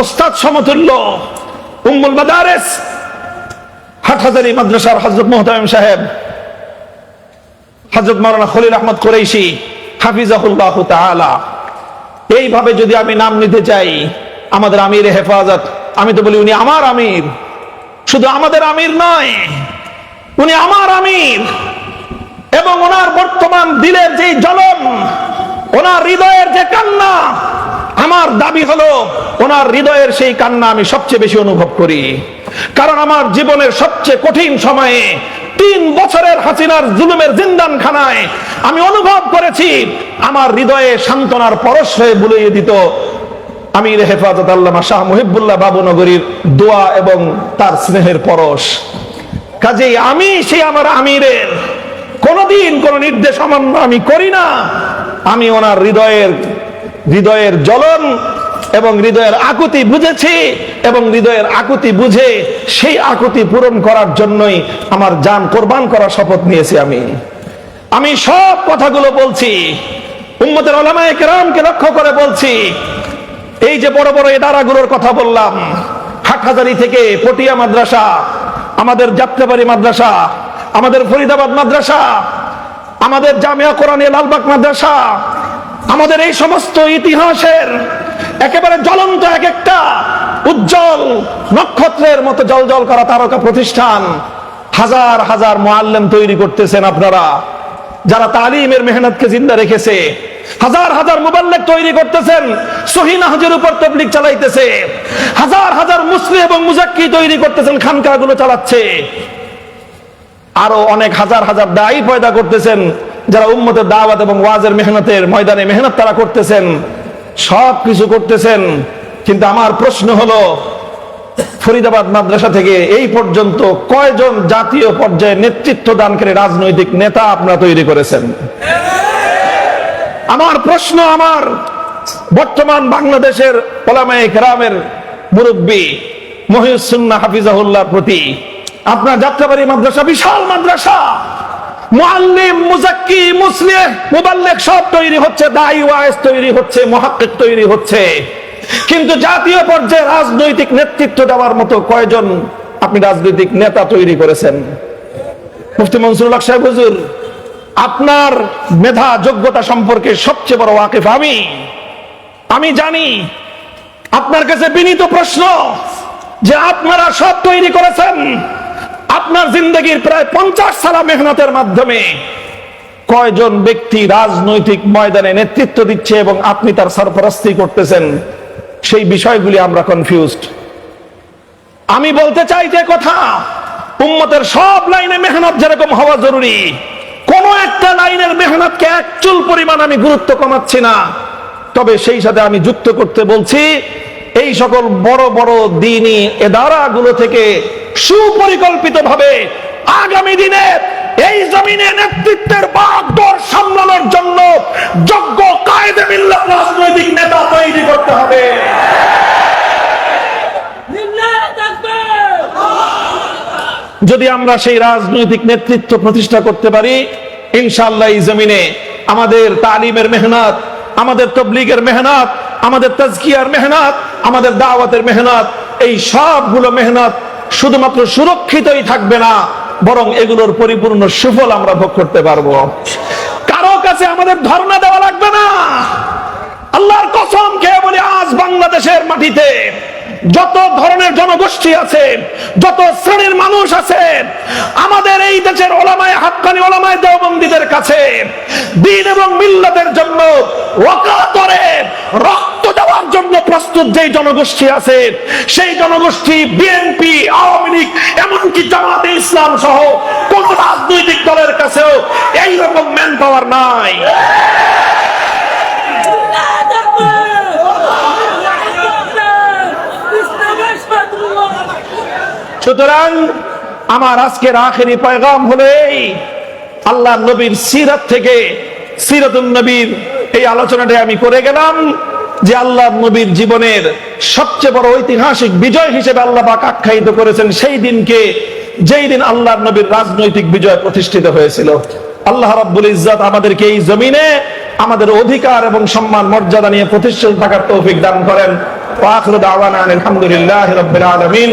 উস্তাদ সমতুল্য উম্মুল মাদারিস হাটহাজারী মাদ্রাসার হযরত মুহতামিম সাহেব হযরত মাওলানা খলিল আহমদ কুরাইশি হাফিজাহুল্লাহু তাআলা। এইভাবে যদি আমি নাম নিতে চাই, আমাদের আমির হেফাজত, আমি তো বলি উনি আমার আমির। শুধু আমাদের আমির নয়, উনি আমার আমির। এবং ওনার বর্তমান দিলের যে জ্বলন, ওনার হৃদয়ের যে কান্না, আমার দাবি হলো ওনার হৃদয়ের সেই কান্না আমি সবচেয়ে বেশি অনুভব করি। কারণ আমার জীবনের সবচেয়ে কঠিন সময়ে 3 বছরের হাসিনার জুলুমের জিন্দানখানায় আমি অনুভব করেছি আমার হৃদয়ে সান্ত্বনার পরশ হয়ে বুলিয়ে দিত আমির হেফাজত আল্লামা শাহ মুহিবুল্লাহ বাবুনগরীর দোয়া এবং তার স্নেহের পরশ। কাজেই আমি সেই আমার আমিরের কোনদিন কোন নির্দেশ অমান্য আমি করি না। আমি ওনার হৃদয়ের জ্বলন এবং হৃদয়ের আকুতি বুঝেছি, এবং হৃদয়ের আকুতি বুঝে সেই আকুতি পূরণ করার জন্যই আমার জান কোরবান করার শপথ নিয়েছি। আমি সব কথাগুলো বলছি উম্মতের উলামায়ে কেরামকে লক্ষ্য করে বলছি। এই যে বড় বড় ইদারাগুলোর কথা বললাম, হাটহাজারী থেকে পটিয়া মাদ্রাসা, আমাদের যাত্রাবাড়ি মাদ্রাসা, আমাদের ফরিদাবাদ মাদ্রাসা, আমাদের জামিয়া কোরআনিয়া লালবাগ মাদ্রাসা, আমাদের এই সমস্ত ইতিহাসের একেবারে জ্বলন্ত এক একটা উজ্জ্বল নক্ষত্রের মতো জ্বলজ্বল করা তারকা প্রতিষ্ঠান, হাজার হাজার মুআল্লিম তৈরি করতেছেন আপনারা, যারা তালিমের মেহনতকে জিন্দা রেখেছে। হাজার হাজার মুবাল্লিগ তৈরি করতেছেন, সহিহ নাহজের উপর তাবলীগ চালাইতেছে। হাজার হাজার মুসলিম এবং মুজাক্কি তৈরি করতেছেন, খানকাগুলো চালাচ্ছে। আরো অনেক হাজার হাজার দায়ী পয়দা করতেছেন, যারা উম্মতের দাওয়াত এবং ওয়াজের মেহনতের ময়দানে মেহনত তারা করতেছেন। সব কিছু করতেছেন, কিন্তু আমার প্রশ্ন হলো, ফরিদাবাদ মাদ্রাসা থেকে এই পর্যন্ত কয়জন জাতীয় পর্যায়ে নেতৃত্ব দানকারী রাজনৈতিক নেতা আপনারা তৈরি করেছেন? আমার প্রশ্ন আমার বর্তমান বাংলাদেশের উলামায়ে কেরামের মুরব্বী মহিউস সুন্নাহ হাফিজাহুল্লাহর প্রতি। আপনার যাত্রাবাড়ি মাদ্রাসা বিশাল মাদ্রাসা, মুআল্লিম, মুজাক্কি, মুসলিহ, মুবাল্লিগ সব তৈরি হচ্ছে, দাঈ ওয়াইজ তৈরি হচ্ছে, মুহাক্কিক তৈরি হচ্ছে, কিন্তু জাতীয় পর্যায়ে রাজনৈতিক নেতৃত্ব দেওয়ার মতো কয়জন আপনি রাজনৈতিক নেতা তৈরি করেছেন? মুফতি মনসুরুল হক সাহেব হুজুর, আপনার মেধা যোগ্যতা সম্পর্কে সবচেয়ে বড় ওয়াকিফ আমি জানি। আপনার কাছে বিনীত প্রশ্ন যে আপনারা সব তৈরি করেছেন, আপনার জিন্দগির প্রায় 50 সালা মেহনতের মাধ্যমে কয়জন ব্যক্তি রাজনৈতিক ময়দানে নেতৃত্ব দিচ্ছে এবং আপনি তার সরপরস্তি করতেছেন, সেই বিষয়গুলি আমরা কনফিউজড। আমি বলতে চাই যে কথা, উম্মতের সব লাইনে মেহনত যেরকম হওয়া জরুরি, কোন একটা লাইনের মেহনতকে এক চুল পরিমাণ আমি গুরুত্ব কমাচ্ছি না। তবে সেই সাথে আমি যুক্ত করতে বলছি, এই সকল বড় বড় দ্বীনি ইদারাগুলো থেকে সুপরিকল্পিতভাবে আগামী দিনে এই জমিনে নেতৃত্বের বাগডোর সামলানোর জন্য যোগ্য কায়েদে মিল্লাত রাজনৈতিক নেতা তৈরি করতে হবে। যদি আমরা সেই রাজনৈতিক নেতৃত্ব প্রতিষ্ঠা করতে পারি, ইনশাআল্লাহ এই জমিনে আমাদের তালিমের মেহনত, আমাদের তাবলীগের মেহনত, আমাদের তাজকিয়ার মেহনত, আমাদের দাওয়াতের মেহনত, এই সবগুলো মেহনত শুধুমাত্র সুরক্ষিতই থাকবে না, বরং এগুলোর পরিপূর্ণ সুফল আমরা ভোগ করতে পারবো। কারো কাছে আমাদের ধর্ণা দেওয়া লাগবে না। আল্লাহর কসম খেয়ে বলি, আজ বাংলাদেশের মাটিতে যত ধরনের জনগোষ্ঠী আছে, যত শ্রেণীর মানুষ আছে, আমাদের এই দেশের উলামায়ে হাক্কানি, উলামায়ে দেওবন্দীদের কাছে দ্বীন এবং মিল্লাতের জন্য ওয়াকাতরে রক্ত দেওয়ার জন্য প্রস্তুত যেই জনগোষ্ঠী আছে, সেই জনগোষ্ঠী বিএনপি, আওয়ামী লীগ, এমনকি জামাতে ইসলাম সহ কোন রাজনৈতিক দলের কাছেও এইরকম ম্যান পাওয়ার নাই। সুতরাং আমার আজকের আখেরি পয়গাম হলো এই, আল্লাহ নবীর সিরাত থেকে, সিরাতুন নবীর এই আলোচনাটা আমি করে গেলাম যে আল্লাহ নবীর জীবনের সবচেয়ে বড় ঐতিহাসিক বিজয় হিসেবে আল্লাহ পাক আখ্যায়িত করেছেন সেই দিনকে, যেই দিন আল্লাহ নবীর রাজনৈতিক বিজয় প্রতিষ্ঠিত হয়েছিল। আল্লাহ রাব্বুল ইজ্জত আমাদেরকে এই জমিনে আমাদের অধিকার এবং সম্মান মর্যাদা নিয়ে প্রতিষ্ঠিত থাকার তৌফিক দান করেন। ওয়া আখিরু দাওয়ানা আলহামদুলিল্লাহি রাব্বিল আলামিন।